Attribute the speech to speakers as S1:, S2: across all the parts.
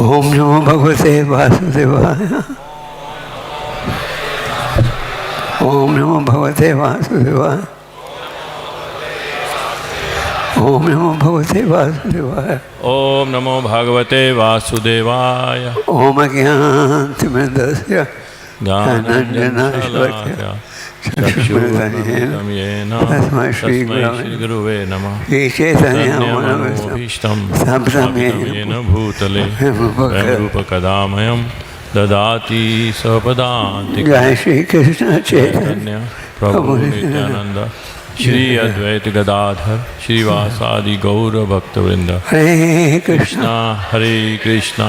S1: ओम नमो भगवते वासुदेवाय। ओम नमो भगवते वासुदेवाय। ओम नमो भगवते वासुदेवाय।
S2: ओम नमो भगवते वासुदेवाय।
S1: ओम अज्ञानतिमिरस्य ज्ञानाञ्जनशलाकया चक्षुरुन्मिलितं येन तस्मै श्रीगुरवे नमः। श्रीचैतन्यमनोभीष्टं स्थापितं
S2: भूतले रूपकदामयं ददाति स्वपदान्तिकं।
S1: जय श्री कृष्ण चैतन्य
S2: प्रभु नित्यानंद श्री अद्वैत गदाधर श्रीवासादि गौर भक्तवृंद।
S1: हरे कृष्णा
S2: हरे कृष्णा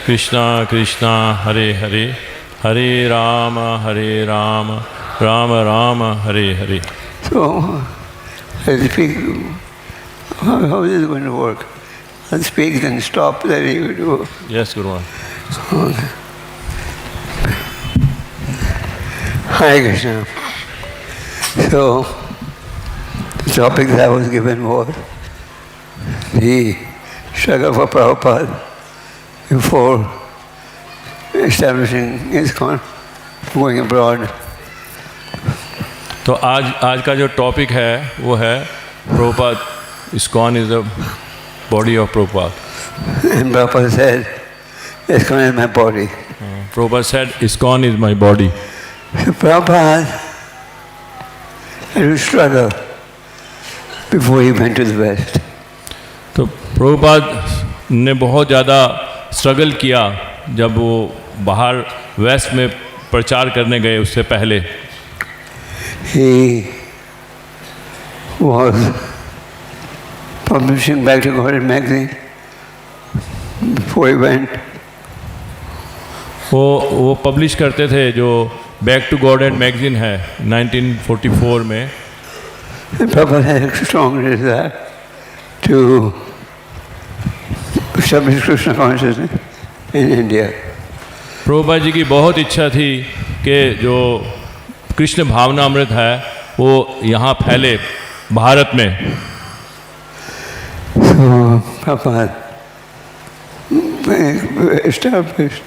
S2: कृष्णा कृष्णा हरे हरे, हरे Ram Ram Ram Hare Hare.
S1: So, I'll speak. How is it going to work? I'll speak, then stop, then you do.
S2: Yes, Guru.
S1: Okay. Hare Krishna. So, the topic that I was given was the struggle for Prabhupada before establishing ISKCON, going abroad.
S2: तो आज का जो topic है वो है Prabhupada, ISKCON is the body of Prabhupada.
S1: And Prabhupada said, ISKCON is my body.
S2: Prabhupada said, ISKCON is my body.
S1: So Prabhupada had to struggle before he went to the West.
S2: तो प्रभुपाद ने बहुत ज़्यादा struggle किया जब वो बाहर waste में प्रचार करने गए। उससे पहले
S1: He was publishing Back to Godhead magazine before he went.
S2: वो पब्लिश करते थे जो बैक टू गॉडेड मैगजीन है 1944 में।
S1: And Prabhupada had a strong desire to establish Krishna consciousness in India.
S2: Prabhupada ji की बहुत इच्छा थी कि जो कृष्ण भावना अमृत है वो यहाँ फैले भारत में।
S1: So Prabhupada established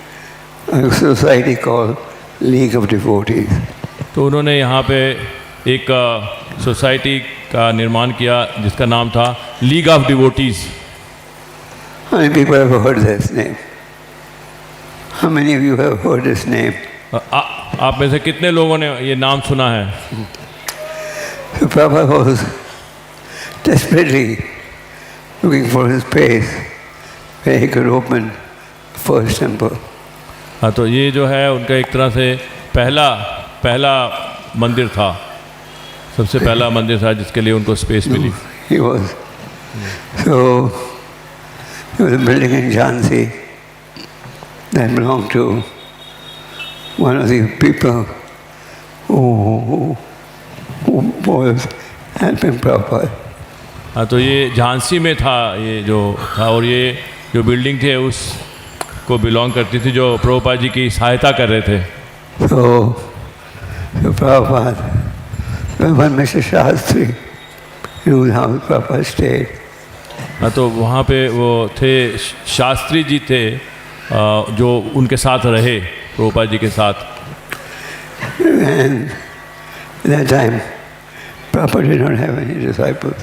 S1: a society called League of Devotees.
S2: तो उन्होंने यहाँ पे एक सोसाइटी का निर्माण किया जिसका नाम था league of devotees.
S1: How many people have heard this name? How many of you have heard this name?
S2: आप में से कितने लोगों ने ये नाम सुना है?
S1: So Prabhupada was desperately looking for his place where he could open the first temple.
S2: हाँ, तो ये जो है उनका एक तरह से पहला मंदिर था, सबसे पहला मंदिर था जिसके लिए उनको स्पेस मिली।
S1: He was. So there was a building in Jhansi that belonged to one of the people who was helping Prabhupada.
S2: हाँ, तो ये झांसी में था ये जो था, और ये जो बिल्डिंग थे उसको बिलोंग करती थी जो प्रभुपाद जी की सहायता कर रहे थे।
S1: So Prabhupada, when Mr. Shastri knew how Prabhupada stayed.
S2: हाँ, तो वहाँ पे वो थे शास्त्री जी थे जो उनके साथ रहे प्रभुपाद जी के साथ।
S1: And at that time, Prabhupada did not have any disciples.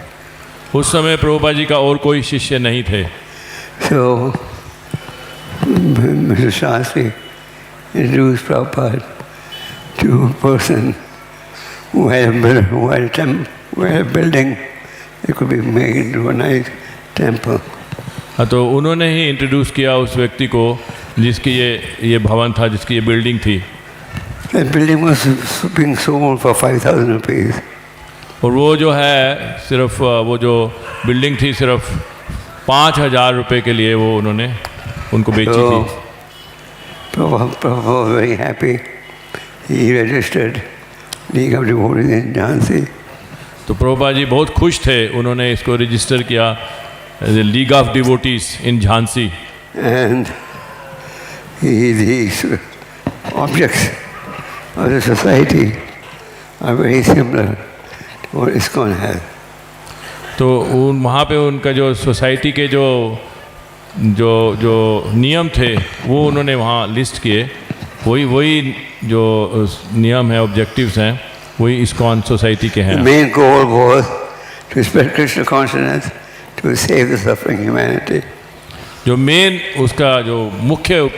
S2: उस समय प्रभुपाद जी का और कोई शिष्य नहीं थे।
S1: So Mr. Shastri introduced Prabhupada to a person who had a building that could be made into a nice temple.
S2: हाँ, तो उन्होंने ही इंट्रोड्यूस किया उस व्यक्ति को जिसकी ये भवन था, जिसकी ये बिल्डिंग थी।
S1: That building was being sold for 5,000 rupees.
S2: और वो जो है सिर्फ वो जो बिल्डिंग थी सिर्फ 5,000 रुपये के लिए वो उन्होंने उनको बेची थी।
S1: Prabhupada was very happy. He registered League of Devotees in Jhansi.
S2: तो प्रभुपाद जी बहुत खुश थे, उन्होंने इसको रजिस्टर किया league of devotees in Jhansi.
S1: And these objects of the society are very similar to what ISKCON has.
S2: तो वहाँ पे उनका जो सोसाइटी के जो जो नियम थे वो उन्होंने वहाँ लिस्ट किए, वही जो नियम है, ऑब्जेक्टिव्स हैं, वही इस्कॉन सोसाइटी के हैं।
S1: The main goal was to spread Krishna consciousness to save the suffering humanity.
S2: जो मेन उसका जो मुख्य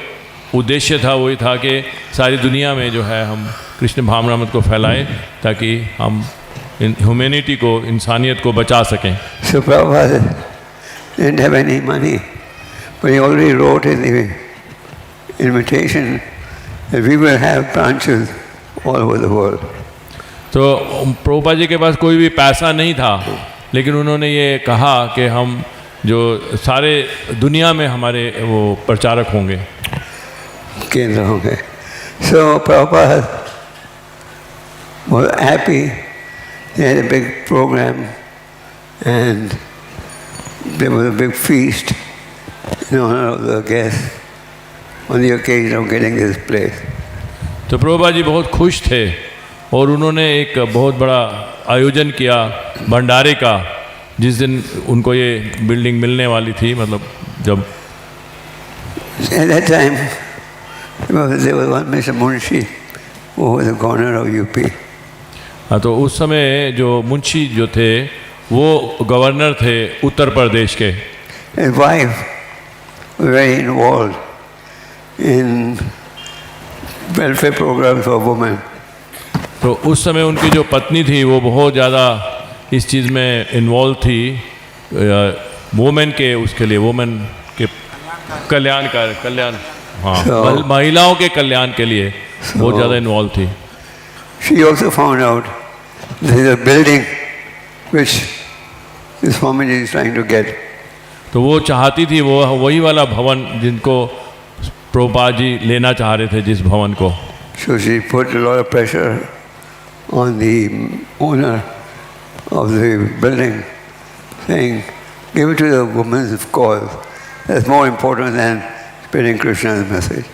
S2: उद्देश्य था वही था कि सारी दुनिया में जो है हम कृष्ण भावनामृत को फैलाएं ताकि हम ह्यूमैनिटी को, इंसानियत को बचा सकें।
S1: So Prabhupada didn't have any money, but he already wrote in the invitation that we will have branches all over the world.
S2: तो प्रभुपाद जी के पास कोई भी पैसा नहीं था, लेकिन उन्होंने ये कहा कि हम जो सारे दुनिया में हमारे वो प्रचारक होंगे,
S1: केंद्र होंगे। So Prabhupada was happy. He had a big program and there was a big feast in honor of the guests on the occasion of getting this place.
S2: तो प्रभुपाद जी बहुत खुश थे और उन्होंने एक बहुत बड़ा आयोजन किया भंडारे का, जिस दिन उनको ये बिल्डिंग मिलने वाली थी, मतलब जब
S1: At that time, there was one Mr. Munshi who was the governor of UP.
S2: हाँ, तो उस समय जो मुंशी जो थे वो गवर्नर थे उत्तर प्रदेश के।
S1: His wife was very involved in welfare programs for women.
S2: तो उस समय उनकी जो पत्नी थी वो बहुत ज़्यादा इस चीज़ में इन्वॉल्व थी, वुमेन के उसके लिए, वुमेन के कल्याण, हाँ, महिलाओं के कल्याण के लिए बहुत ज़्यादा इन्वॉल्व थी।
S1: She also found out there is a building which this Swamiji is trying to get.
S2: तो वो चाहती थी वो वही वाला भवन जिनको प्रभुपाद जी लेना चाह रहे थे, जिस भवन को।
S1: So she put a lot of pressure on the owner of the building, saying, give it to the women's cause. That's more important than spreading Krishna's message.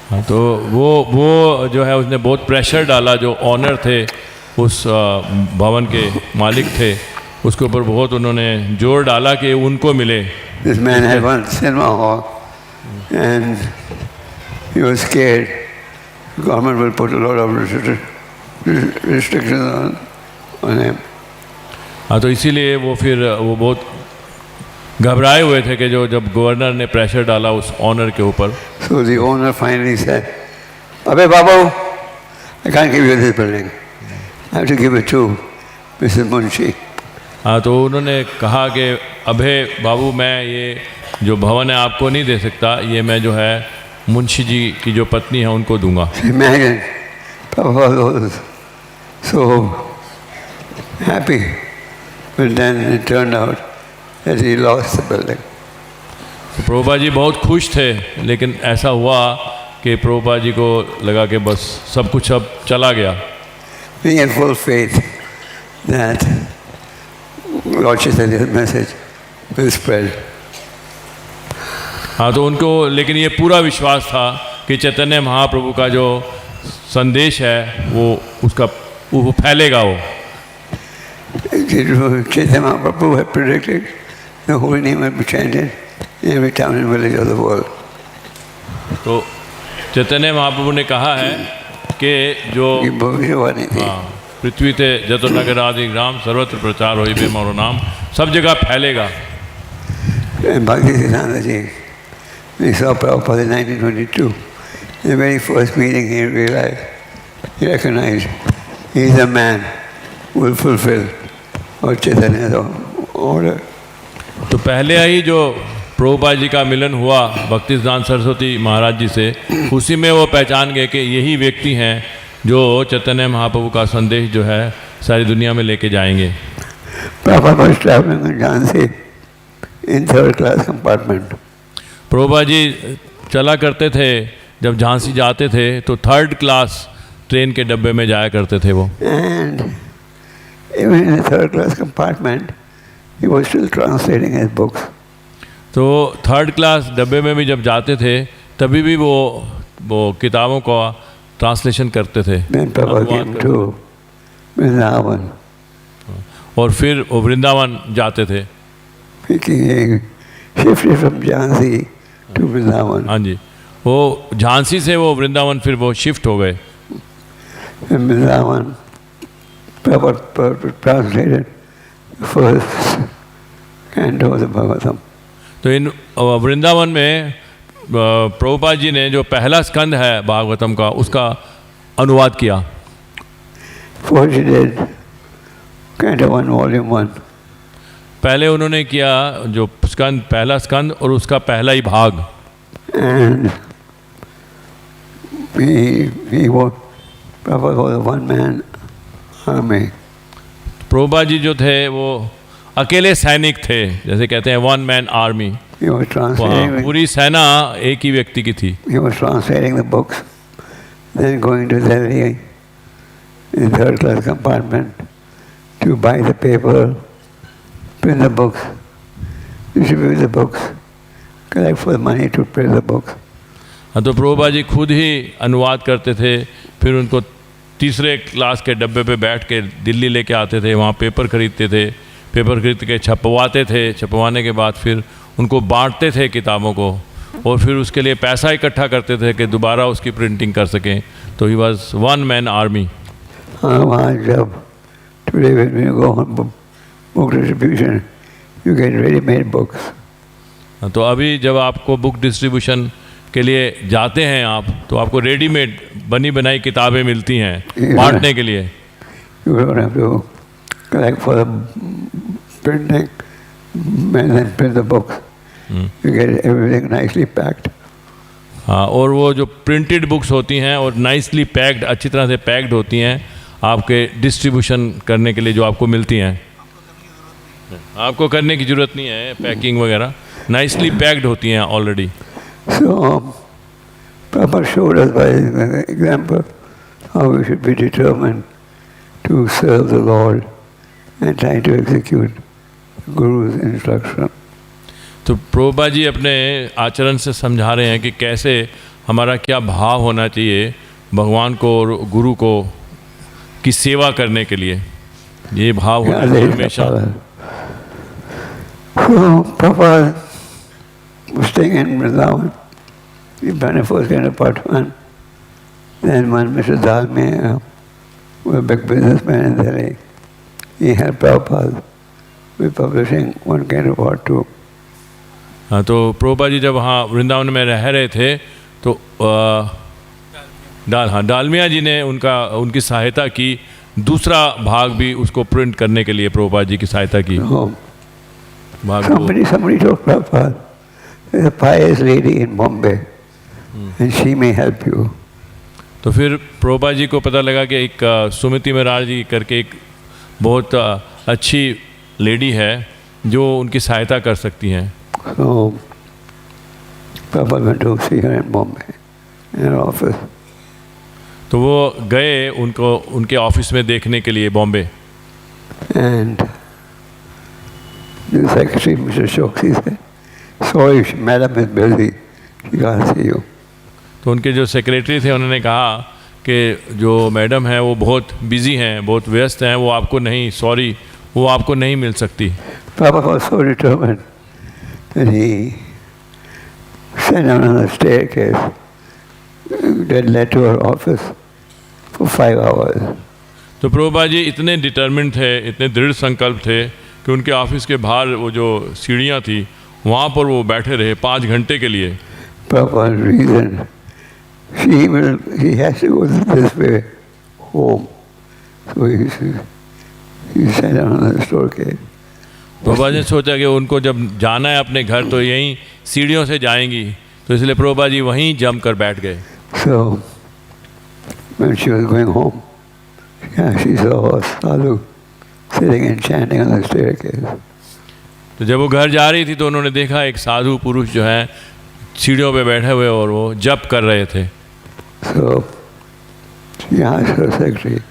S2: हाँ, तो वो जो है उसने बहुत प्रेशर डाला, जो ऑनर थे उस भवन के मालिक थे, उसके ऊपर बहुत उन्होंने जोर डाला कि उनको मिले।
S1: This man had one cinema hall and he was scared the government will put a lot of restrictions on him.
S2: हाँ, तो इसीलिए वो फिर वो बहुत घबराए हुए थे कि जो जब गवर्नर ने प्रेशर डाला उस ऑनर के ऊपर।
S1: So the owner finally said, Abhay Babu, I can't give you this building. I have to give it to Mrs. Munshi.
S2: हाँ, तो उन्होंने कहा कि अभय बाबू, मैं ये जो भवन है आपको नहीं दे सकता, ये मैं जो है मुंशी जी की जो पत्नी है उनको दूंगा।
S1: Imagine, Prabhupada was so happy, but then it turned out that he lost the building.
S2: Prabhupada ji बहुत खुश थे, लेकिन ऐसा हुआ कि प्रभुपाद जी को लगा कि बस सब कुछ अब चला गया।
S1: We had full faith that Lord Chaitanya's message will spread.
S2: हाँ, तो उनको लेकिन ये पूरा विश्वास था कि चैतन्य महाप्रभु का जो संदेश है वो फैलेगा। वो
S1: Chaitanya Mahaprabhu had predicted the holy name will be chanted in every town and village of the world.
S2: तो चैतन्य महाप्रभु ने कहा है कि जो
S1: ये भविष्यवाणी थी।
S2: पृथ्वी ते जतो नगर आदि ग्राम सर्वत्र प्रचार होई बे मोरो नाम, सब जगह फैलेगा।
S1: Bhaktisiddhanta ji, we saw Prabhupada in 1922. In the very first meeting he realized, he recognized he is a man who will fulfill Lord Chaitanya's order.
S2: तो पहले ही जो प्रभुपाद जी का मिलन हुआ भक्तिसिद्धांत सरस्वती महाराज जी से, उसी में वो पहचान गए कि यही व्यक्ति हैं जो चैतन्य महाप्रभु का संदेश जो है सारी दुनिया में लेके जाएंगे।
S1: Prabhupada was traveling in Jhansi in third class compartment.
S2: Prabhupada ji चला करते थे, जब झांसी जाते थे तो थर्ड क्लास ट्रेन के डब्बे में जाया करते थे वो।
S1: And even in the third class compartment, he was still translating his books.
S2: तो थर्ड क्लास डब्बे में भी जब जाते थे तभी भी वो किताबों का ट्रांसलेशन करते थे।
S1: Then Prabhupada came to Vrindavan.
S2: और फिर वो वृंदावन जाते थे।
S1: Speaking shifted from Jhansi to Vrindavan.
S2: हाँ जी, वो झांसी से वो वृंदावन फिर वो शिफ्ट हो गए.
S1: In Vrindavan, Prabhupada translated the first canto of the Bhagavatam.
S2: तो इन वृंदावन में प्रभुपाद जी ने जो पहला स्कंद है भागवतम का उसका अनुवाद किया.
S1: First he did Canto 1, Volume 1.
S2: पहले उन्होंने किया जो स्कंद, पहला स्कंद और उसका पहला ही भाग.
S1: And Prabhupada was a one-man army.
S2: Prabhupada ji जो थे वो अकेले सैनिक थे, जैसे कहते हैं one man army.
S1: He was translating,
S2: पूरी सेना एक ही व्यक्ति की थी.
S1: he was translating the books, then going to Delhi in third class compartment to buy the paper, print the books, distribute the books, collect for the money to print the books.
S2: हाँ, तो प्रभुपाद जी खुद ही अनुवाद करते थे, फिर उनको तीसरे class के डब्बे पे बैठ के दिल्ली लेके आते थे, वहाँ पेपर खरीदते थे, पेपर खरीद के छपवाते थे, छपवाने के बाद फिर उनको बांटते थे किताबों को, और फिर उसके लिए पैसा इकट्ठा करते थे कि दोबारा उसकी प्रिंटिंग कर सकें. तो he was one man army.
S1: वहाँ जब today when you go on book distribution, you get ready-made books.
S2: तो अभी जब आपको बुक डिस्ट्रीब्यूशन के लिए जाते हैं आप, तो आपको रेडीमेड बनी बनाई किताबें मिलती हैं बांटने के लिए.
S1: You don't have to collect for the printing and then print the books. You get everything nicely packed.
S2: हाँ, और वो जो प्रिंटेड बुक्स होती हैं और नाइसली पैक्ड, अच्छी तरह से पैक्ड होती हैं आपके डिस्ट्रीब्यूशन करने के लिए जो आपको मिलती हैं. आपको करने की ज़रूरत नहीं है पैकिंग वगैरह, नाइसली पैक्ड होती हैं already.
S1: So, Prabhupada showed us by example how we should be determined to serve the Lord and try to execute Guru's instruction.
S2: तो प्रभुपाद जी अपने आचरण से समझा रहे हैं कि कैसे हमारा क्या भाव होना चाहिए भगवान को और गुरु को की सेवा करने के लिए. ये भाव होना चाहिए हमेशा.
S1: So, Prabhupada was staying in Vrindavan. He planned first in apartment. Then one Mr. Dalmia, a big businessman in Delhi, he helped Prabhupada with publishing one kind of part too.
S2: हाँ, तो प्रभुपाद जी जब वहाँ वृंदावन में रह रहे थे तो डालमिया जी ने उनकी सहायता की, दूसरा भाग भी उसको प्रिंट करने के लिए प्रभुपाद जी की सहायता की.
S1: Somebody told Prabhupada, there's a pious lady in Bombay and she may help you.
S2: तो फिर प्रभुपाद जी को पता लगा कि एक सुमिति महाराज जी करके एक बहुत अच्छी लेडी है जो उनकी सहायता कर सकती हैं.
S1: So, Prabhupada went to see her in Bombay, in her office.
S2: तो वो गए उनको उनके ऑफिस में देखने के लिए Bombay.
S1: And the secretary, Mr. Shokshi, said, sorry, madam is busy, she can't see you.
S2: तो उनके जो सेक्रेटरी थे उन्होंने कहा कि जो मैडम है वो बहुत बिजी हैं, बहुत व्यस्त हैं, वो आपको नहीं, सॉरी, वो आपको नहीं मिल सकती.
S1: Prabhupada was so determined that he sat down on the staircase that led to her office for 5 hours.
S2: तो प्रभुपाद जी इतने डिटर्मिन्ड थे, इतने दृढ़ संकल्प थे कि उनके ऑफिस के बाहर वो जो सीढ़ियाँ थी वहाँ पर वो बैठे रहे 5 घंटे के लिए.
S1: Prabhupada reasoned, he has to go this way home. So he sat down on the staircase.
S2: Prabhupada ने सोचा कि उनको जब जाना है अपने घर तो यहीं सीढ़ियों से जाएंगी, तो इसलिए प्रभुपाद जी वहीं जम कर बैठ गए.
S1: So when she was going home, she saw a sadhu sitting and chanting on the staircase.
S2: तो जब वो घर जा रही थी तो उन्होंने देखा एक साधु पुरुष जो है सीढ़ियों पे बैठे हुए और वो जप कर रहे थे.
S1: So she asked her secretary,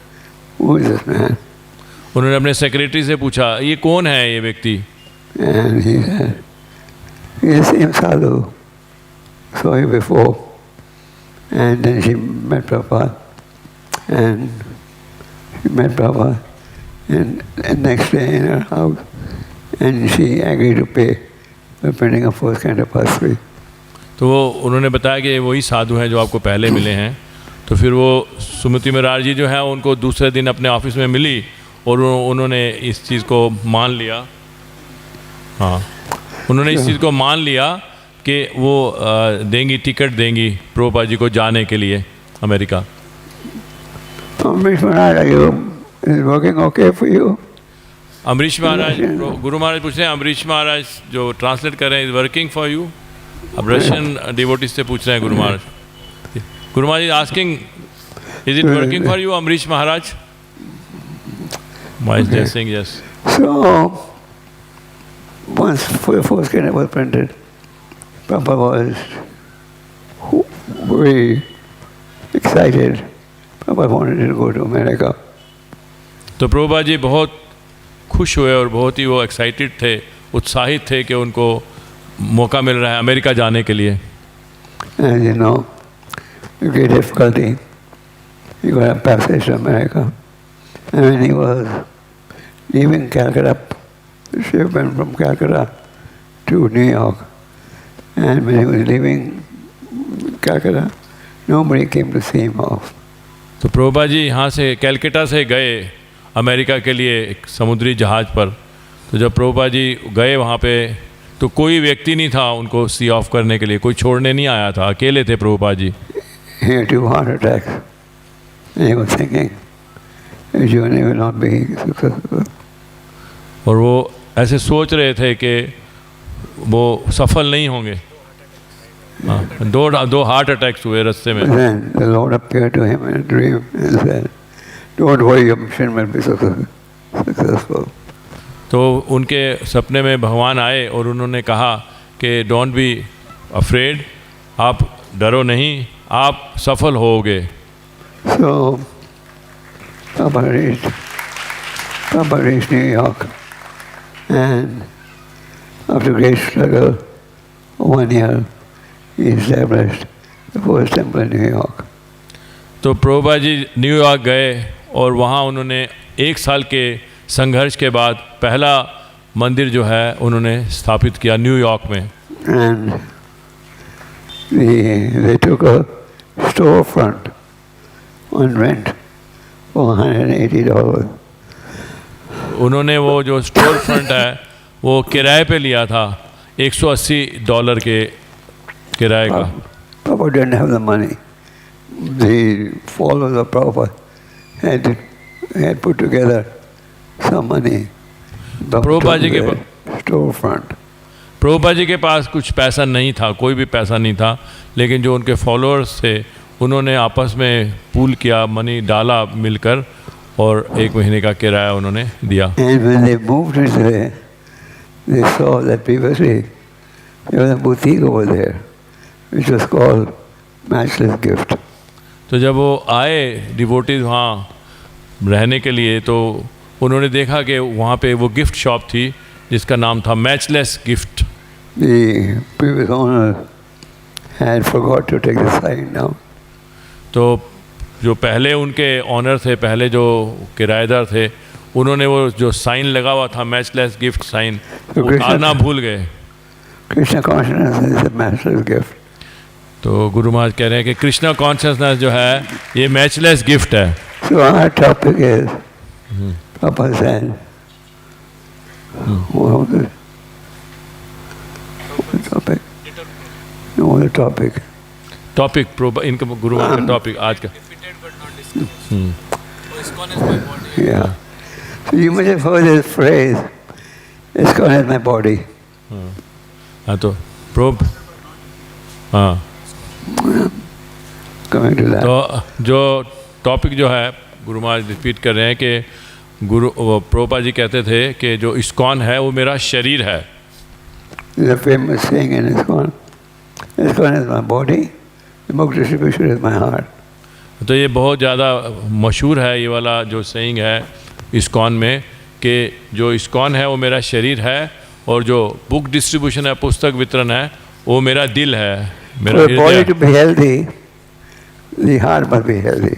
S1: who is this man?
S2: उन्होंने अपने सेक्रेटरी से पूछा ये कौन है ये व्यक्ति.
S1: And he said, he is the same sadhu, saw you before. And then she met Prabhupada, and next day in her house, and she agreed to pay we're printing a fourth canto part 3.
S2: तो वो उन्होंने बताया कि वही साधु हैं जो आपको पहले मिले हैं. तो फिर वो सुमति महाराज जी जो है उनको दूसरे दिन अपने ऑफिस में मिली और उन्होंने इस चीज़ को मान लिया. हाँ, उन्होंने इस चीज़ को मान लिया कि वो देंगी, टिकट देंगी प्रभुपाद जी को जाने के लिए America.
S1: Amrish Maharaj, is working okay for you?
S2: Amrish Maharaj, गुरु महाराज पूछ रहे हैं, अमरीश महाराज जो ट्रांसलेट कर रहे हैं, इज वर्किंग फॉर यू. अब रशियन डिवोटीज से पूछ रहे हैं गुरु महाराज. गुरु Maharaj asking, is it working for you Amrish Maharaj? Why is they saying yes?
S1: So, once fourth canto was printed, Prabhupada was very excited. Prabhupada wanted to go to America.
S2: तो प्रभुपाद जी बहुत खुश हुए और बहुत ही वो एक्साइटेड थे, उत्साहित थे कि उनको मौका मिल रहा है अमेरिका जाने के लिए.
S1: And you know, with great difficulty, he got a passage to America. And when he was leaving Calcutta, the ship went from Calcutta to New York. And when he was leaving Calcutta, nobody came to see him off.
S2: तो प्रभुपाद जी यहाँ से कैलकाटा से गए America के लिए एक समुद्री जहाज़ पर. तो जब प्रभुपाद जी गए वहाँ पे तो कोई व्यक्ति नहीं था उनको सी ऑफ करने के लिए, कोई छोड़ने नहीं आया था, अकेले थे Prabhupada ji.
S1: He had 2 heart attacks. And he was thinking, his journey will not be successful.
S2: और वो ऐसे सोच रहे थे कि वो सफल नहीं होंगे. हाँ, दो हार्ट अटैक्स हुए रास्ते में.
S1: Then the Lord appeared to him in a dream and said, don't worry, your mission will be successful.
S2: तो उनके सपने में भगवान आए और उन्होंने कहा कि डोंट बी अफ्रेड, आप डरो नहीं, आप सफल होगे.
S1: So, Papa reached New York, and after great struggle, 1 year, he established the first temple in New York.
S2: तो प्रभुपाद जी न्यूयॉर्क गए और वहाँ उन्होंने 1 साल के संघर्ष के बाद पहला मंदिर जो है उन्होंने स्थापित किया न्यूयॉर्क में.
S1: And they took a storefront on rent for $180.
S2: उन्होंने वो जो स्टोर फ्रंट है वो किराए पे लिया था $180 के किराए का.
S1: Prabhupada didn't have the money. The followers of Prabhupada had put together some money.
S2: Prabhupada ji के
S1: storefront.
S2: प्रभुपाद जी के पास कुछ पैसा नहीं था, कोई भी पैसा नहीं था, लेकिन जो उनके फॉलोअर्स थे उन्होंने आपस में पूल किया, मनी डाला मिलकर और 1 महीने का किराया उन्होंने दिया.
S1: And when they moved it there, they saw that previously there was a boutique over there, which was called Matchless Gift.
S2: तो जब वो आए डिवोटीज वहाँ रहने के लिए तो उन्होंने देखा कि वहाँ पे वो गिफ्ट शॉप थी जिसका नाम था matchless gift.
S1: The previous owner had forgot to take the sign down.
S2: तो जो पहले उनके ऑनर थे, पहले जो किराएदार थे, उन्होंने वो जो साइन लगा हुआ था मैचलेस गिफ्ट साइन उतारना भूल गए.
S1: Krishna consciousness is a matchless gift.
S2: तो गुरु महाराज कह रहे हैं कि कृष्णा कॉन्शियसनेस जो है ये मैचलेस गिफ्ट है.
S1: So our topic is, Papa said, what was it? What was the topic? No, the topic.
S2: Topic इनका गुरु महाराज का टॉपिक आज का.
S1: Yeah. So you must have heard this phrase, ISKCON is my body.
S2: हाँ तो probe हाँ
S1: Coming to that.
S2: तो जो topic जो है गुरु महाराज रिपीट कर रहे हैं कि प्रभुपाद जी कहते थे कि जो इस्कॉन है वो मेरा शरीर है.
S1: There's a famous saying in ISKCON, ISKCON is my body, the book distribution is my heart.
S2: तो ये बहुत ज़्यादा मशहूर है ये वाला जो सेइंग है इस्कॉन में कि जो इस्कॉन है वो मेरा शरीर है और जो बुक डिस्ट्रीब्यूशन है, पुस्तक वितरण है, वो मेरा दिल है, मेरा
S1: For the body
S2: हृदय.
S1: to be healthy, the heart must be healthy.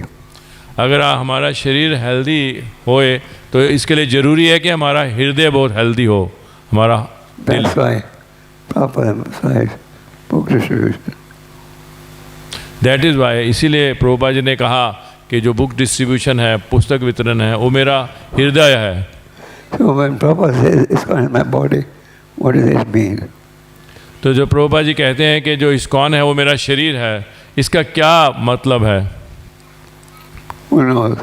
S2: अगर हमारा शरीर हेल्दी होए तो इसके लिए ज़रूरी है कि हमारा हृदय बहुत हेल्दी हो, हमारा दिल.
S1: That's why Prabhupada emphasized book distribution.
S2: That is why, इसीलिए प्रभुपाद जी ने कहा कि जो बुक डिस्ट्रीब्यूशन है, पुस्तक वितरण है, वो मेरा हृदय है।
S1: So when Prabhupada says ISKCON is my body, what does it mean?
S2: तो जो प्रभुपाद जी कहते हैं कि जो ISKCON है वो मेरा शरीर है, इसका क्या मतलब है?
S1: Who knows?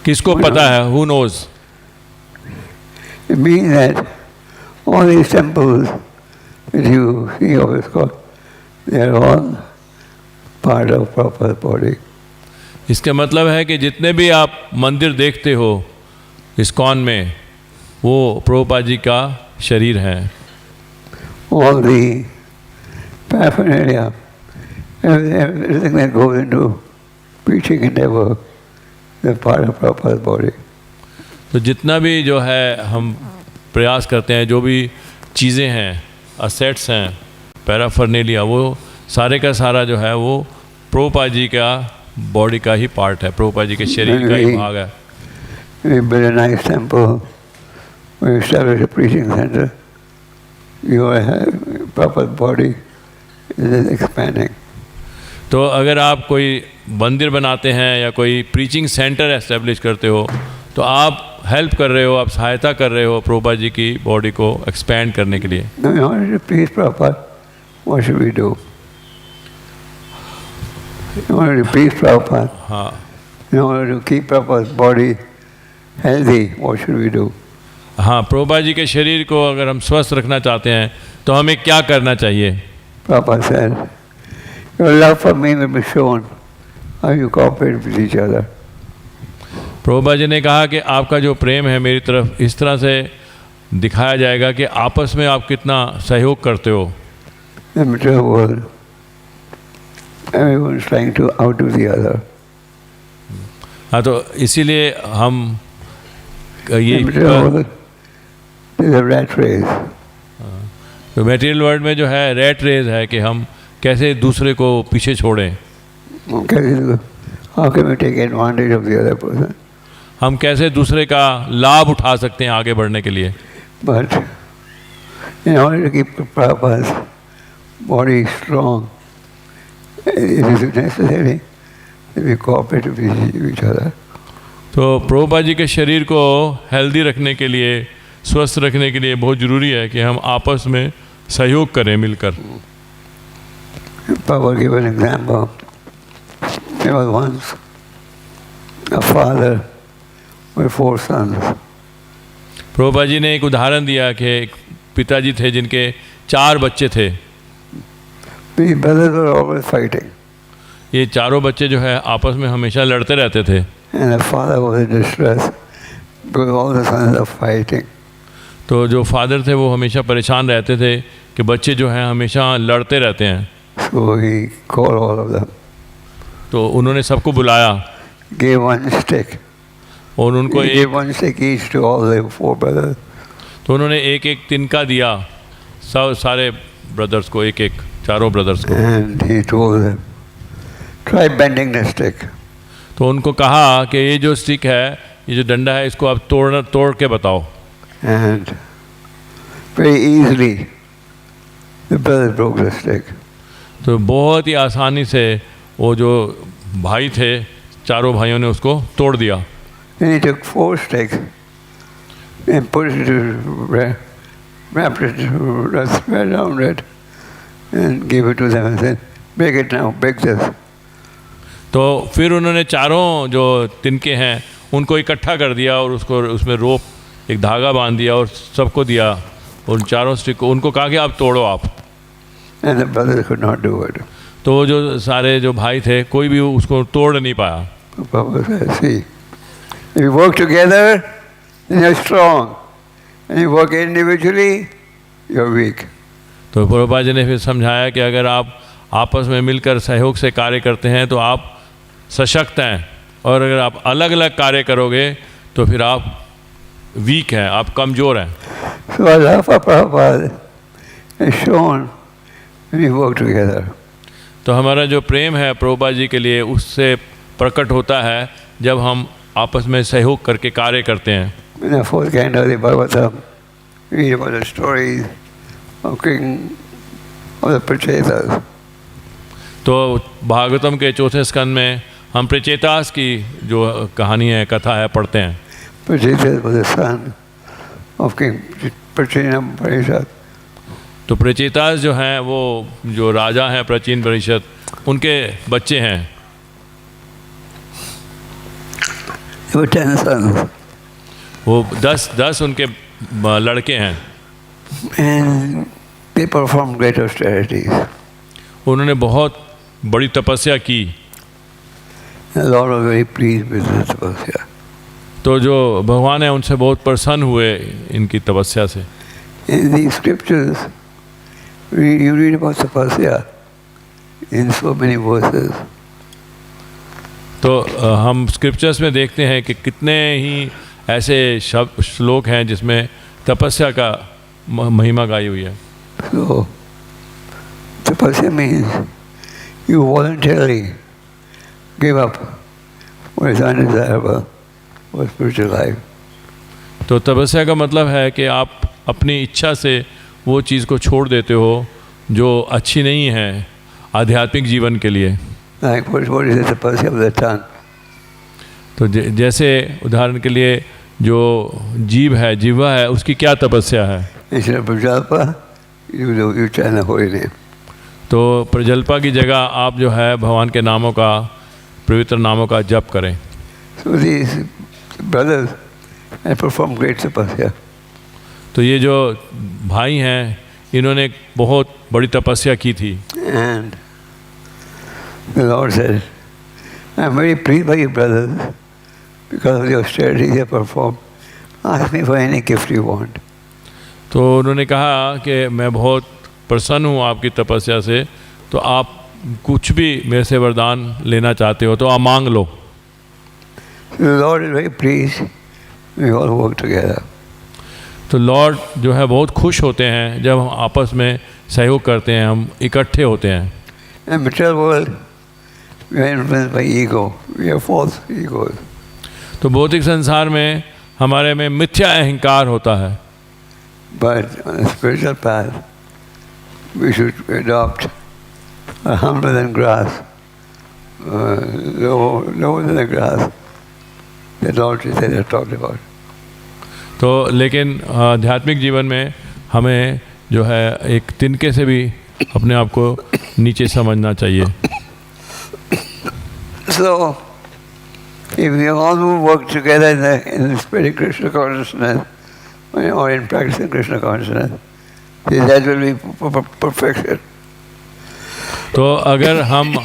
S2: किसको पता है? Who knows?
S1: It means that all these temples that you see of ISKCON, they are all part of Prabhupada's body.
S2: इसका मतलब है कि जितने भी आप मंदिर देखते हो ISKCON में, वो प्रभुपाद जी का शरीर है।
S1: All the paraphernalia, everything that goes into preaching endeavor, is part of Prabhupada's body.
S2: तो जितना भी जो है हम प्रयास करते हैं, जो भी चीज़ें हैं, असेट्स हैं, पैराफर्नेलिया, वो सारे का सारा जो है वो प्रभुपाद जी का बॉडी का ही पार्ट है, प्रभुपाद जी के शरीर का ही भाग है।
S1: We build a nice temple, we establish a preaching center, your Prabhupada's body is expanding.
S2: तो अगर आप कोई मंदिर बनाते हैं या कोई प्रीचिंग सेंटर एस्टेब्लिश करते हो, तो आप हेल्प कर रहे हो, आप सहायता कर रहे हो प्रभुपाद जी की बॉडी को एक्सपैंड करने के लिए।
S1: Now, in order to please Prabhupada, what should we do? In order to please Prabhupada,
S2: हाँ,
S1: in order to keep Prabhupada's body healthy, what should we do?
S2: हाँ, प्रभुपाद जी के शरीर को अगर हम स्वस्थ रखना चाहते हैं तो हमें क्या करना चाहिए?
S1: Prabhupada said, your love for me will be shown how you cooperate with each other.
S2: Prabhupada ji ने कहा कि आपका जो प्रेम है मेरी तरफ, इस तरह से दिखाया जाएगा कि आपस में आप कितना सहयोग करते हो।
S1: In the material world, everyone is trying to outdo the other.
S2: हाँ, तो इसीलिए हम ये
S1: In the material world, there is a rat race.
S2: तो मटेरियल वर्ल्ड में जो है रैट रेस है कि हम कैसे दूसरे को पीछे छोड़ें,
S1: How can we take advantage of the other person?
S2: हम कैसे दूसरे का लाभ उठा सकते हैं आगे बढ़ने के लिए।
S1: But in order to keep Prabhupada's body strong, it is necessary that we cooperate with each other.
S2: तो प्रभुपाद जी के शरीर को हेल्दी रखने के लिए, स्वस्थ रखने के लिए बहुत ज़रूरी है कि हम आपस में सहयोग करें मिलकर।
S1: Prabhupada gave an example. There was once a father with 4 sons.
S2: Prabhupada ji ने एक उदाहरण दिया कि एक पिताजी थे जिनके 4 बच्चे थे।
S1: The brothers were always fighting,
S2: ये चारों बच्चे जो है आपस में हमेशा लड़ते रहते थे।
S1: and the father was in distress because all the sons are fighting.
S2: तो जो फादर थे वो हमेशा परेशान रहते थे कि बच्चे जो हैं हमेशा लड़ते रहते हैं।
S1: So he called all of them,
S2: तो उन्होंने सबको बुलाया
S1: gave one stick.
S2: और उनको
S1: He
S2: एक
S1: gave one stick each to all the 4 brothers.
S2: तो उन्होंने एक एक तिनका दिया सब सारे ब्रदर्स को, एक एक चारों ब्रदर्स को।
S1: And he told them, try bending the stick.
S2: तो उनको कहा कि ये जो स्टिक है, ये जो डंडा है, इसको आप तोड़ के बताओ।
S1: And very easily, the brothers broke the stick.
S2: तो बहुत ही आसानी से वो जो भाई थे, चारों भाइयों ने उसको तोड़ दिया।
S1: Then he took 4 sticks and put it, wrapped it, spread around it, and gave it to them and said, break it now, break this.
S2: तो फिर उन्होंने चारों जो तिनके हैं उनको इकट्ठा कर दिया और उसको उसमें रोप एक धागा बांध दिया और सबको दिया। उन चारों स्टिक को उनको कहा कि आप तोड़ो आप।
S1: And the brothers could not do it.
S2: तो वो जो सारे जो भाई थे कोई भी उसको तोड़ नहीं पाया।
S1: Prabhupada said, see, if you work together, then you're strong. And you work individually, you're weak.
S2: तो प्रभुपाद जी ने फिर समझाया कि अगर आप आपस में मिलकर सहयोग से कार्य करते हैं तो आप सशक्त हैं, और अगर आप अलग अलग कार्य करोगे तो फिर आप वीक हैं, आप कमज़ोर हैं।
S1: So our love for Prabhupada is shown when we work together.
S2: तो हमारा जो प्रेम है प्रभुपाद जी के लिए उससे प्रकट होता है जब हम आपस में सहयोग करके कार्य करते हैं।
S1: In the 4th canto of the Bhagavatam, we read about the stories of king of the Prachetas.
S2: तो भागवतम के चौथे स्कंद में हम प्रचेतास की जो कहानी है, कथा है, पढ़ते हैं।
S1: Prachetas was the son of King Prachina Parishad.
S2: तो प्रचेतास जो हैं वो जो राजा हैं प्राचीन परिषद, उनके बच्चे हैं।
S1: There were 10 sons.
S2: वो 10 उनके लड़के हैं।
S1: And they performed great austerities.
S2: उन्होंने बहुत बड़ी तपस्या की।
S1: The Lord was very pleased with the tapasya.
S2: तो जो भगवान है उनसे बहुत प्रसन्न हुए इनकी तपस्या से।
S1: In these scriptures, you read about tapasya in so many verses.
S2: तो हम स्क्रिप्चर्स में देखते हैं कि कितने ही ऐसे शब्द श्लोक हैं जिसमें तपस्या का महिमा गाई हुई है।
S1: So, tapasya means you voluntarily give up what is undesirable for spiritual life.
S2: तो तपस्या का मतलब है कि आप अपनी इच्छा से वो चीज़ को छोड़ देते हो जो अच्छी नहीं है आध्यात्मिक जीवन के लिए।
S1: Like what is the tapasya of the tongue?
S2: तो जैसे उदाहरण के लिए जो जीव है, जीवा है, उसकी क्या तपस्या है?
S1: Instead of prajalpa, you chant the holy name.
S2: तो प्रजल्पा की जगह आप जो है भगवान के नामों का, पवित्र नामों का जप करें।
S1: So these brothers had performed great tapasya.
S2: तो ये जो भाई हैं इन्होंने बहुत बड़ी तपस्या की थी।
S1: And the Lord said, I am very pleased by you brothers because of the austerity they have performed. Ask me for any gift you want.
S2: तो उन्होंने कहा कि मैं बहुत प्रसन्न हूँ आपकी तपस्या से, तो आप कुछ भी मेरे से वरदान लेना चाहते हो तो आप मांग लो।
S1: So the Lord is very pleased. We all work together.
S2: तो लॉर्ड जो है बहुत खुश होते हैं जब हम आपस में सहयोग करते हैं, हम इकट्ठे होते हैं।
S1: In the material world, we are influenced by ego. We have false egos.
S2: तो भौतिक संसार में हमारे में मिथ्या अहंकार होता है।
S1: But on the spiritual path, we should adopt a humbler than grass, lower than the grass. The Lord Chaitanya talked about.
S2: तो लेकिन आध्यात्मिक जीवन में हमें जो है एक तिनके से भी अपने आप को नीचे समझना चाहिए।
S1: So, if we all work together in the spirit of Krishna consciousness, or in practicing Krishna consciousness, that will be perfection.
S2: तो अगर हम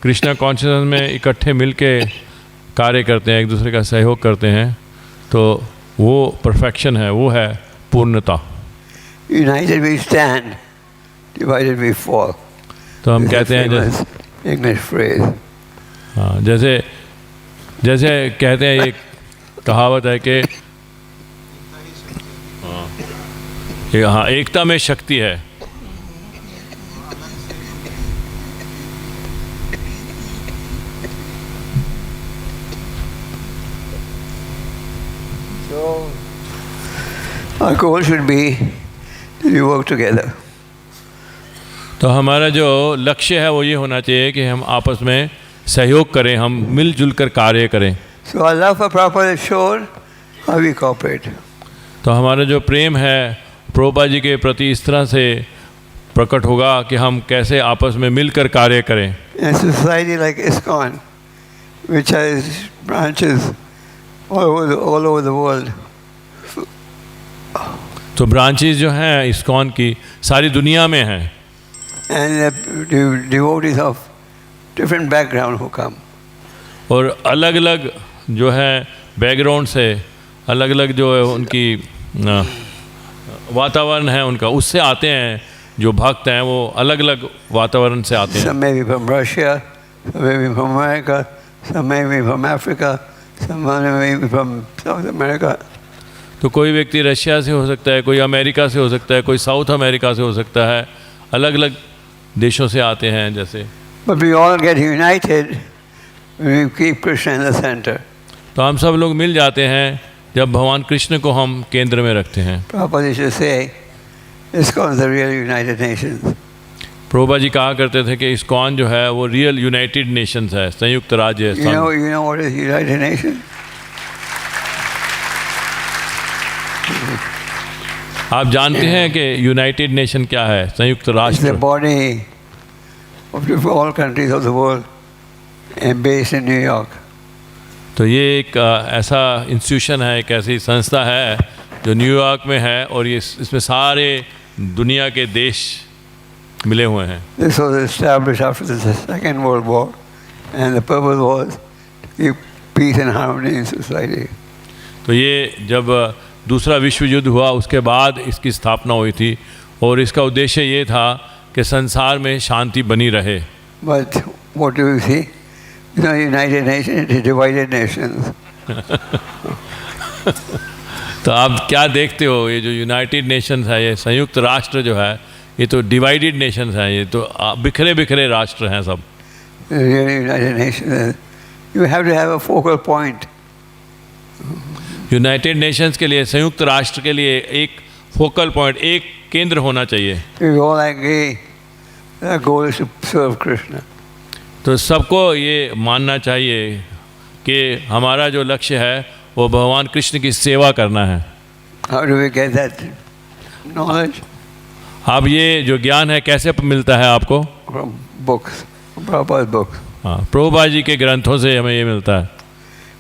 S2: कृष्णा कॉन्शियसनेस में इकट्ठे मिलके कार्य करते हैं, एक दूसरे का सहयोग करते हैं, तो वो परफेक्शन है, वो है पूर्णता।
S1: United we stand, divided we fall.
S2: तो हम कहते हैं जैसे
S1: English phrase.
S2: हाँ, जैसे कहते हैं, एक कहावत है कि हाँ, एकता में शक्ति है।
S1: So, our goal should be to work together.
S2: तो हमारा जो लक्ष्य है वो ये होना चाहिए कि हम आपस में सहयोग करें, हम मिलजुल कर कार्य करें।
S1: So our love for Prabhupada is shown how we cooperate.
S2: तो हमारा जो प्रेम है प्रभुपाद जी के प्रति इस तरह से प्रकट होगा कि हम कैसे आपस में मिलकर कार्य करें।
S1: In a society like ISKCON, which has branches all over the world.
S2: तो ब्रांचेस जो हैं इस्कॉन की सारी दुनिया में हैं।
S1: And the devotees of different background who come.
S2: और अलग अलग जो है बैकग्राउंड से, अलग अलग जो है उनकी वातावरण है उनका, उससे आते हैं जो भक्त हैं, वो अलग अलग वातावरण से आते हैं।
S1: Some may be from Russia, some may be from America, some may be from Africa, some may be from South America.
S2: तो कोई व्यक्ति रशिया से हो सकता है, कोई अमेरिका से हो सकता है, कोई साउथ अमेरिका से हो सकता है, अलग अलग देशों से आते हैं जैसे।
S1: But we all get united when we keep Krishna in the center.
S2: तो हम सब लोग मिल जाते हैं जब भगवान कृष्ण को हम केंद्र में रखते हैं।
S1: Prabhupada used to say, ISKCON is the real United Nations.
S2: Prabhupada ji कहा करते थे कि इस्कॉन जो है वो रियल यूनाइटेड नेशंस है, संयुक्त राज्य है।
S1: You know what is United Nations?
S2: आप जानते हैं कि यूनाइटेड नेशन क्या है, संयुक्त
S1: It's the
S2: राष्ट्र?
S1: body of all countries of the world and based in New York.
S2: तो ये एक ऐसा इंस्टीट्यूशन है, एक ऐसी संस्था है जो न्यूयॉर्क में है और ये इसमें सारे दुनिया के देश मिले हुए हैं।
S1: This was established after the Second World War, and the purpose was to keep peace and harmony in society.
S2: तो ये जब दूसरा विश्व युद्ध हुआ उसके बाद इसकी स्थापना हुई थी और इसका उद्देश्य ये था कि संसार में शांति बनी रहे।
S1: But what do you see? It's not United Nations, it is divided nations.
S2: तो आप क्या देखते हो, ये जो यूनाइटेड नेशंस है, ये संयुक्त राष्ट्र जो है, ये तो डिवाइडेड नेशंस हैं, ये तो बिखरे बिखरे राष्ट्र हैं सब।
S1: The real United Nations, you have to have a focal point.
S2: United Nations के लिए, संयुक्त राष्ट्र के लिए एक फोकल पॉइंट, एक केंद्र होना चाहिए।
S1: We all agree the goal is to serve Krishna.
S2: तो सबको ये मानना चाहिए कि हमारा जो लक्ष्य है वो भगवान कृष्ण की सेवा करना है।
S1: How do we get that knowledge?
S2: अब ये जो ज्ञान है कैसे मिलता है आपको?
S1: From books, from Prabhupada's books.
S2: हाँ, प्रभुपाद जी के ग्रंथों से हमें ये मिलता है।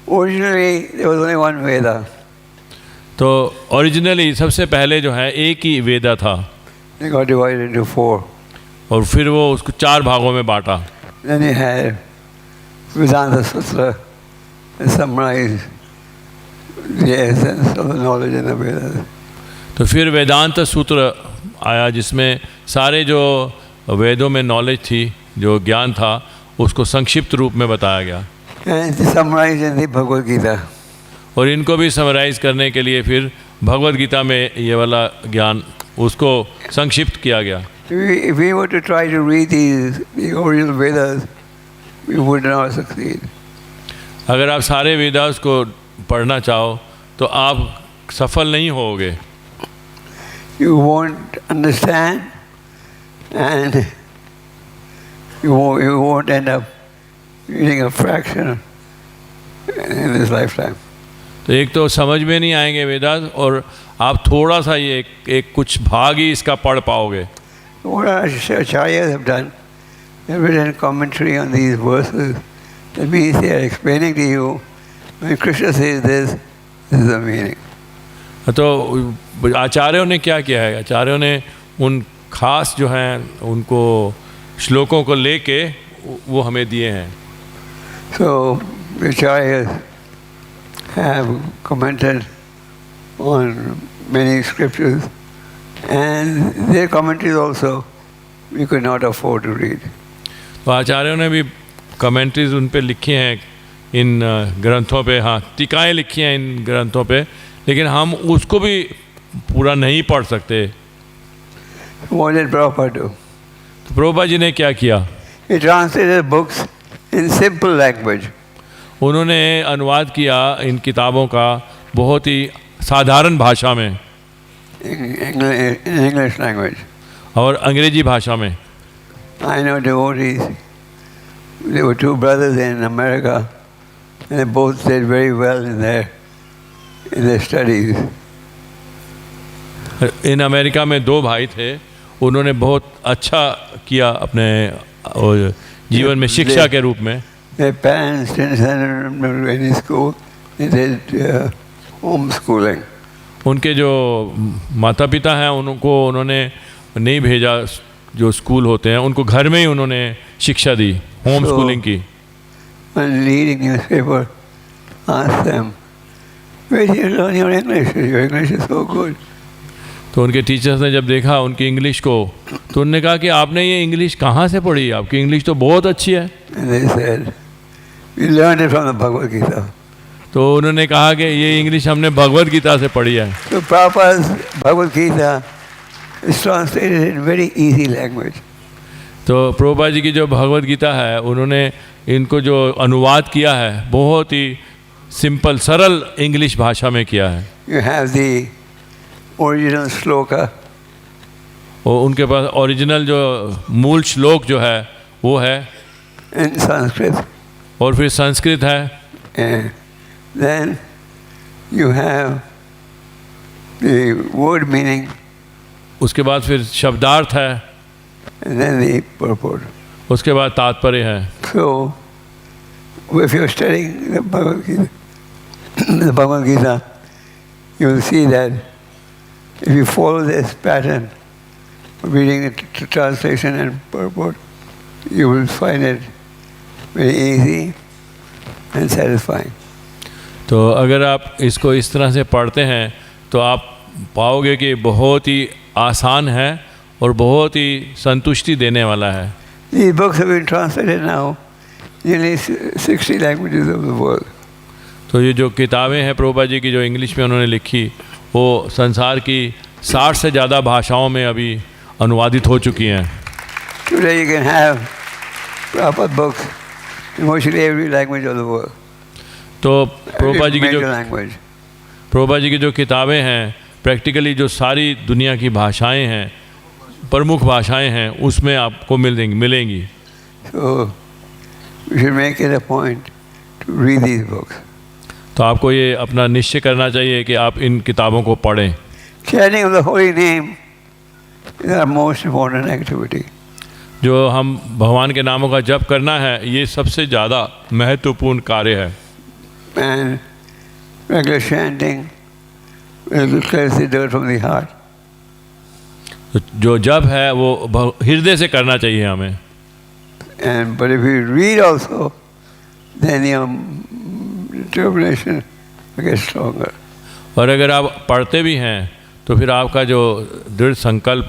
S1: Originally, there was only one Veda.
S2: तो ओरिजिनली सबसे पहले जो है एक ही वेदा था
S1: It got divided into 4.
S2: और फिर वो उसको 4 भागों में बांटा।
S1: Then you had Vedanta Sutra that summarized the essence of the knowledge in the Vedas.
S2: तो फिर वेदांत सूत्र आया जिसमें सारे जो वेदों में नॉलेज थी, जो ज्ञान था, उसको संक्षिप्त रूप में बताया गया।
S1: And it's summarized in the Bhagavad Gita.
S2: और इनको भी समराइज करने के लिए फिर भगवद गीता में ये वाला ज्ञान उसको संक्षिप्त किया गया।
S1: If we were to try to read the original Vedas, we would not succeed.
S2: अगर आप सारे वेदास को पढ़ना चाहो तो आप सफल नहीं होगे।
S1: You won't understand, and you won't end up reading a fraction in this lifetime.
S2: तो एक तो समझ में नहीं आएंगे वेदास और आप थोड़ा सा ये एक कुछ भाग ही इसका पढ़ पाओगे।
S1: What our acharyas have done, they've written commentary on these verses. That means they are explaining to you, when Krishna says this, this is the meaning.
S2: तो आचार्यों ने क्या किया है, आचार्यों ने उन खास जो हैं उनको श्लोकों को लेके वो हमें दिए हैं।
S1: So the acharyas have commented on many scriptures, and their commentaries also we could not afford to read.
S2: तो आचार्यों ने भी कमेंट्रीज उन पे लिखी हैं इन ग्रंथों पे, हाँ टीकाएँ लिखी हैं इन ग्रंथों पे, लेकिन हम उसको भी पूरा नहीं पढ़ सकते।
S1: What did Prabhupada do?
S2: तो प्रभुपाद जी ने क्या किया?
S1: He translated books in simple language.
S2: उन्होंने अनुवाद किया इन किताबों का बहुत ही साधारण भाषा में,
S1: In English language.
S2: और अंग्रेजी भाषा में।
S1: I know devotees. There were 2 brothers in America, and they both did very well in their studies.
S2: In America में 2 भाई थे, उन्होंने बहुत अच्छा किया अपने जीवन में शिक्षा के रूप में।
S1: Their parents didn't send them to any school. They did homeschooling.
S2: उनके जो माता पिता हैं उनको उन्होंने नहीं भेजा जो स्कूल होते हैं, उनको घर में ही उन्होंने शिक्षा दी, होम स्कूलिंग की।
S1: When reading newspaper, asked them, where did you learn your English? Your English is so good.
S2: तो उनके टीचर्स ने जब देखा उनकी इंग्लिश को, तो उन्होंने कहा कि आपने ये इंग्लिश कहाँ से पढ़ी? आपकी इंग्लिश तो बहुत अच्छी है।
S1: And they said, we learned it from the Bhagavad Gita.
S2: तो उन्होंने कहा कि ये इंग्लिश हमने भगवद गीता से पढ़ी है।
S1: So Prabhupada's Bhagavad Gita is translated in very easy language.
S2: तो प्रभुपाद जी की जो भगवद गीता है उन्होंने इनको जो अनुवाद किया है बहुत ही सिंपल सरल इंग्लिश भाषा में किया है।
S1: You have the original shloka
S2: और उनके पास ओरिजिनल जो मूल श्लोक जो है वो है
S1: in Sanskrit.
S2: और फिर संस्कृत है.
S1: And then you have the word meaning
S2: उसके बाद फिर शब्दार्थ है.
S1: and then the purport.
S2: उसके बाद तात्पर्य है.
S1: So, if you're studying the Bhagavad Gita, you will see that if you follow this pattern of reading the translation and purport, you will find it very easy and satisfying.
S2: तो अगर आप इसको इस तरह से पढ़ते हैं तो आप पाओगे कि बहुत ही आसान है और बहुत ही संतुष्टि देने वाला है.
S1: These books have been translated now in nearly 60 languages of the world.
S2: तो ये जो किताबें हैं प्रभुपाद जी की जो इंग्लिश में उन्होंने लिखी वो संसार की 60 से ज़्यादा भाषाओं में अभी अनुवादित हो चुकी हैं.
S1: Today you can have Prabhupada books in virtually every language of the world.
S2: तो प्रभुपाद जी की
S1: Major
S2: जो
S1: language.
S2: प्रभुपाद जी की जो किताबें हैं प्रैक्टिकली जो सारी दुनिया की भाषाएं हैं प्रमुख भाषाएं हैं उसमें आपको मिलेंगी.
S1: So we should make it a point to read these books.
S2: तो आपको ये अपना निश्चय करना चाहिए कि आप इन किताबों को पढ़ें.
S1: Chanting of the holy name is our most important activity.
S2: जो हम भगवान के नामों का जप करना है ये सबसे ज़्यादा महत्वपूर्ण कार्य है.
S1: And regular chanting will cleanse the dirt from the heart.
S2: तो जो जप है वो हृदय से करना चाहिए हमें.
S1: And but if you read also, then your determination will get stronger.
S2: और अगर आप पढ़ते भी हैं तो फिर आपका जो दृढ़ संकल्प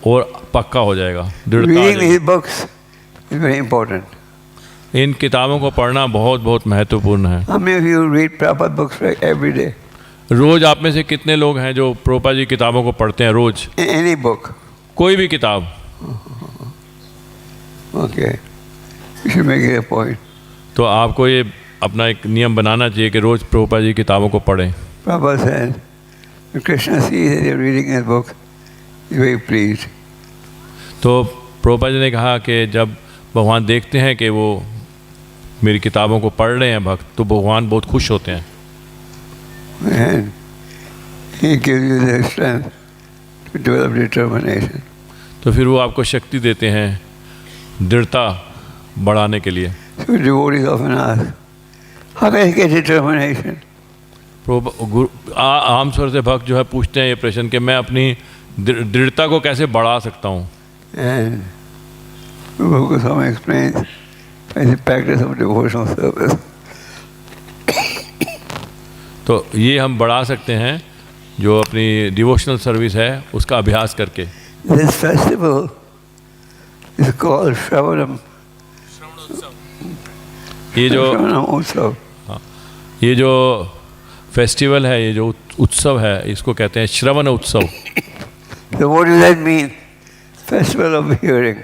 S2: और पक्का हो जाएगा. दृढ़ता आ
S1: Reading
S2: जाएगी.
S1: these books is very important.
S2: इन किताबों को पढ़ना बहुत बहुत महत्वपूर्ण है.
S1: How many of you read Prabhupada books every day?
S2: रोज आप में से कितने लोग हैं जो प्रभुपाद जी किताबों को पढ़ते हैं रोज?
S1: Any book?
S2: कोई भी किताब.
S1: Okay. You should make it a point.
S2: तो आपको ये अपना एक नियम बनाना चाहिए कि रोज प्रभुपाद जी किताबों को पढ़ें.
S1: Prabhupada said, if Krishna sees that you're reading his book, he's very pleased.
S2: तो प्रभुपाद जी ने कहा कि जब भगवान देखते हैं कि वो मेरी किताबों को पढ़ रहे हैं भक्त तो भगवान बहुत खुश होते हैं.
S1: And he gives you the strength to develop determination.
S2: तो फिर वो आपको शक्ति देते हैं दृढ़ता बढ़ाने के लिए.
S1: So devotees often ask, how can I get determination?
S2: आमतौर से भक्त जो है पूछते हैं ये प्रश्न कि मैं अपनी दृढ़ता को कैसे बढ़ा सकता हूँ.
S1: And Prabhu Goswami explains by the practice of devotional service.
S2: तो ये हम बढ़ा सकते हैं जो अपनी डिवोशनल सर्विस है उसका अभ्यास करके.
S1: This festival is called Shravanam.
S2: ये जो
S1: Shravanam Utsav.
S2: ये जो फेस्टिवल है ये जो उत्सव है इसको कहते हैं श्रवण उत्सव.
S1: So what does that mean? Festival of hearing.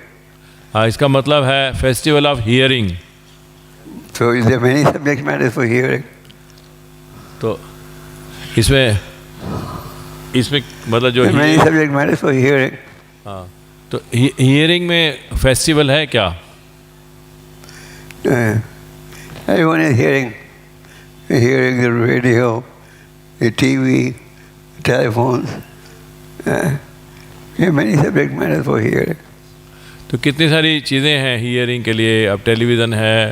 S2: इसका मतलब है festival of hearing.
S1: So there are many subject matters for hearing.
S2: तो इसमें मतलब जो
S1: There are many subject matters for hearing.
S2: हाँ तो हियरिंग में फेस्टिवल है क्या?
S1: Everyone is hearing. They're hearing the radio, the TV, the telephones. There are many subject matters for hearing.
S2: तो कितनी सारी चीज़ें हैं हियरिंग के लिए. अब टेलीविज़न है,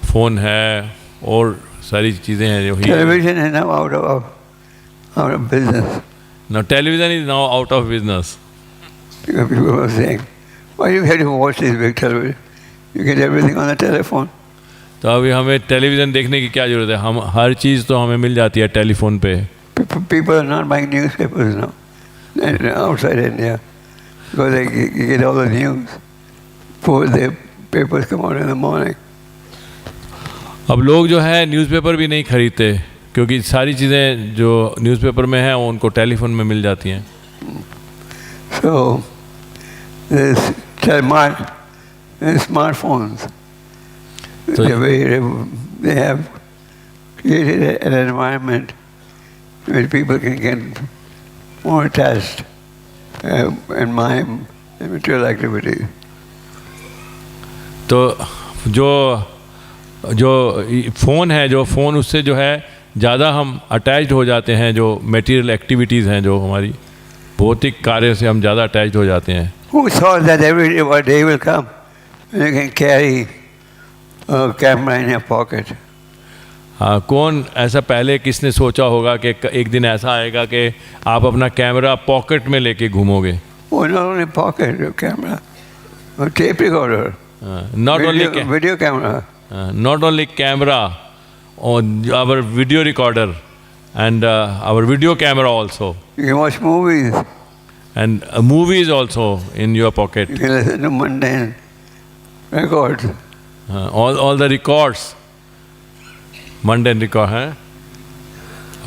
S2: फ़ोन है और सारी चीज़ें हैं जो
S1: Television is now out of business.
S2: Now television is now out of business.
S1: Because people are saying, why do you have to watch this big television? You get everything on the telephone.
S2: तो अभी हमें television देखने की क्या ज़रूरत है. हम हर चीज़ तो हमें मिल जाती है टेलीफोन पे.
S1: People are not buying newspapers now outside India because they get all the news before the papers come out in the morning.
S2: अब लोग जो है न्यूज़पेपर भी नहीं खरीदते क्योंकि सारी चीज़ें जो न्यूज़पेपर में हैं वो उनको टेलीफोन में मिल जाती हैं.
S1: So this smartphones, they have created an environment where people can get more attached in my material activity.
S2: तो जो फ़ोन है, जो फ़ोन उससे जो है ज़्यादा हम अटैच्ड हो जाते हैं, जो मटेरियल एक्टिविटीज़ हैं, जो हमारी भौतिक कार्य से हम ज़्यादा अटैच्ड हो जाते हैं.
S1: Who thought that every day will come and you can carry a camera in your pocket?
S2: हाँ, कौन ऐसा पहले किसने सोचा होगा कि एक दिन ऐसा आएगा कि आप अपना कैमरा पॉकेट में लेके घूमोगे.
S1: Oh, not only pocket, your camera, a tape recorder,
S2: Not
S1: video camera.
S2: Not only camera, on our video recorder and our video camera also,
S1: You can watch movies.
S2: and movies also in your pocket.
S1: You can listen to mundane records.
S2: All the records, mundane record, हैं?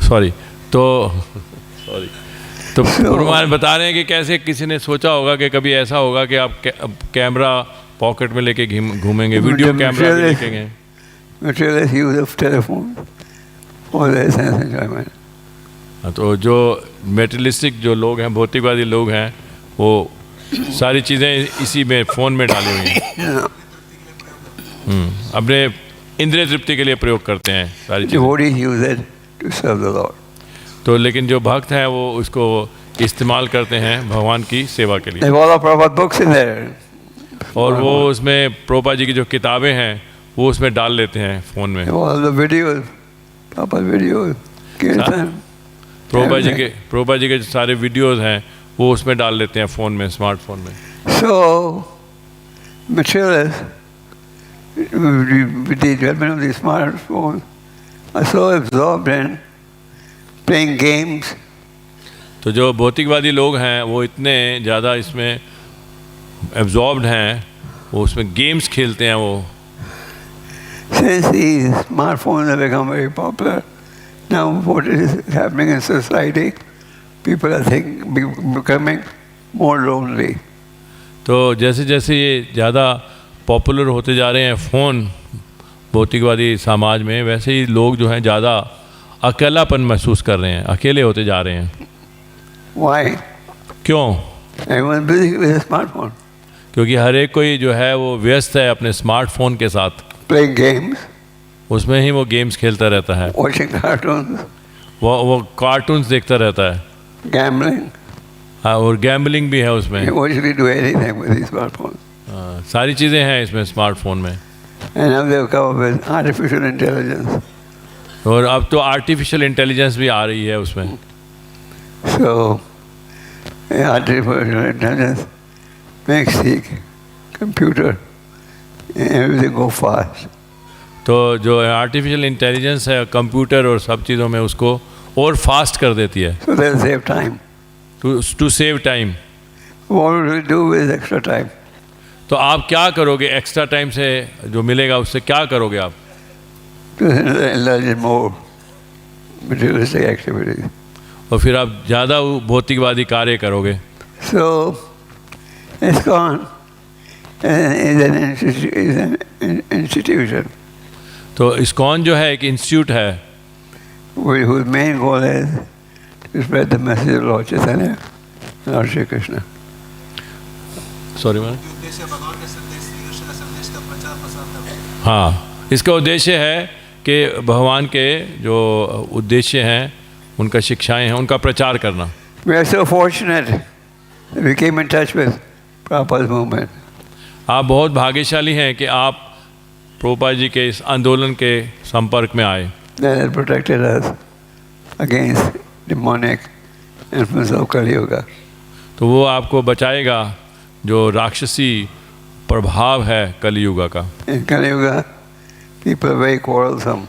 S2: Sorry. तो गुरुमान बता रहे हैं कि कैसे किसी ने सोचा होगा कि कभी ऐसा होगा कि आप कैमरा पॉकेट में लेके घूमेंगे, वीडियो कैमरा भी लेके.
S1: Materialist use of telephone for their sense enjoyment.
S2: तो जो मेटेरियलिस्टिक जो लोग हैं, भौतिकवादी लोग हैं, वो सारी चीज़ें इसी में फ़ोन में डाली हुई हैं. अपने इंद्रिय तृप्ति के लिए प्रयोग करते हैं सारी चीज़ें.
S1: Devotees use it to serve the Lord.
S2: तो लेकिन जो भक्त हैं वो उसको इस्तेमाल करते हैं भगवान की सेवा के लिए.
S1: They have all of Prabhupada books in there.
S2: और वो उसमें प्रभुपाद जी की जो किताबें हैं वो उसमें डाल लेते हैं फ़ोन में.
S1: They have all the videos, Prabhupada videos, Kirtan.
S2: Prabhupada ji के जो सारे वीडियोस हैं वो उसमें डाल लेते हैं फ़ोन में, स्मार्टफोन में.
S1: So, materialists, with the development of the smartphone, are so absorbed in playing games.
S2: तो जो भौतिकवादी लोग हैं वो इतने ज़्यादा इसमें एब्जॉर्ब्ड हैं, वो उसमें गेम्स खेलते हैं. वो
S1: Since these smartphones have become very popular, now what is happening in society, people are becoming more lonely.
S2: तो जैसे जैसे ये ज़्यादा पॉपुलर होते जा रहे हैं फ़ोन भौतिकवादी समाज में, वैसे ही लोग जो हैं ज़्यादा अकेलापन महसूस कर रहे हैं, अकेले होते जा रहे हैं.
S1: Why?
S2: क्यों?
S1: Everyone busy with a smartphone.
S2: क्योंकि हर एक कोई जो है वो व्यस्त है अपने स्मार्टफोन के साथ.
S1: Playing games,
S2: उसमें ही वो गेम्स खेलता रहता है,
S1: watching cartoons,
S2: वो कार्टून्स देखता रहता है.
S1: gambling.
S2: हाँ, और गैम्बलिंग भी है उसमें.
S1: You actually do anything with these smartphones.
S2: हाँ, सारी चीज़ें हैं इसमें स्मार्टफोन में.
S1: And now they've come up with artificial intelligence.
S2: और अब तो आर्टिफिशियल इंटेलिजेंस भी आ रही है उसमें.
S1: So, artificial intelligence makes the computer and everything go fast.
S2: तो जो आर्टिफिशियल इंटेलिजेंस है कंप्यूटर और सब चीज़ों में उसको और फास्ट कर देती है.
S1: So they'll save time.
S2: To save time.
S1: What will we do with extra time?
S2: तो आप क्या करोगे एक्स्ट्रा टाइम से जो मिलेगा उससे क्या करोगे आप?
S1: To indulge in more materialistic activities.
S2: और फिर आप ज़्यादा भौतिकवादी कार्य करोगे.
S1: So, ISKCON is an institution
S2: तो ISKCON जो है एक इंस्टीट्यूट है
S1: whose main goal is to spread the message of Lord Chaitanya, Lord Shri Krishna.
S2: Sorry ma'am. हाँ, इसका उद्देश्य है कि भगवान के जो उद्देश्य हैं उनका शिक्षाएं हैं उनका प्रचार करना.
S1: We are so fortunate that we came in touch with Prabhupada's movement.
S2: आप बहुत भाग्यशाली हैं कि आप प्रभुपाद जी के इस आंदोलन के संपर्क में आए.
S1: That has protected us against demonic influence of Kali Yuga.
S2: तो वो आपको बचाएगा जो राक्षसी प्रभाव है कलियुगा का.
S1: In Kali Yuga, people are very quarrelsome.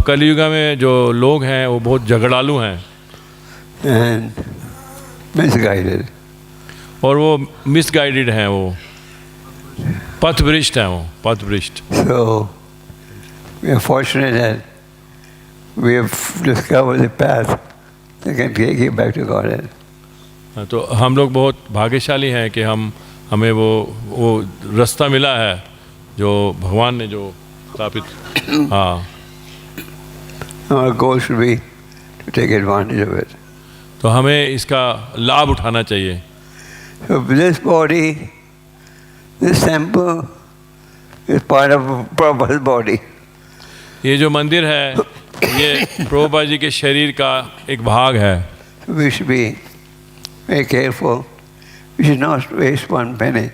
S2: Kaliyuga में जो लोग हैं वो बहुत झगड़ालू हैं
S1: And misguided.
S2: और वो मिसगाइडेड हैं, वो पथभ्रष्ट हैं, वो पथभ्रष्ट.
S1: So, we are fortunate that we have discovered the path that can take you back to Godhead.
S2: तो हम लोग बहुत भाग्यशाली हैं कि हमें वो रास्ता मिला है जो भगवान ने जो स्थापित. हाँ,
S1: Our goal should be to take advantage of it.
S2: तो तो हमें इसका लाभ उठाना चाहिए।
S1: So this body, this temple is part of Prabhupada's body.
S2: ये जो मंदिर है ये प्रभुपाद जी के शरीर का एक भाग है।
S1: So we should be very careful. We should not waste one penny.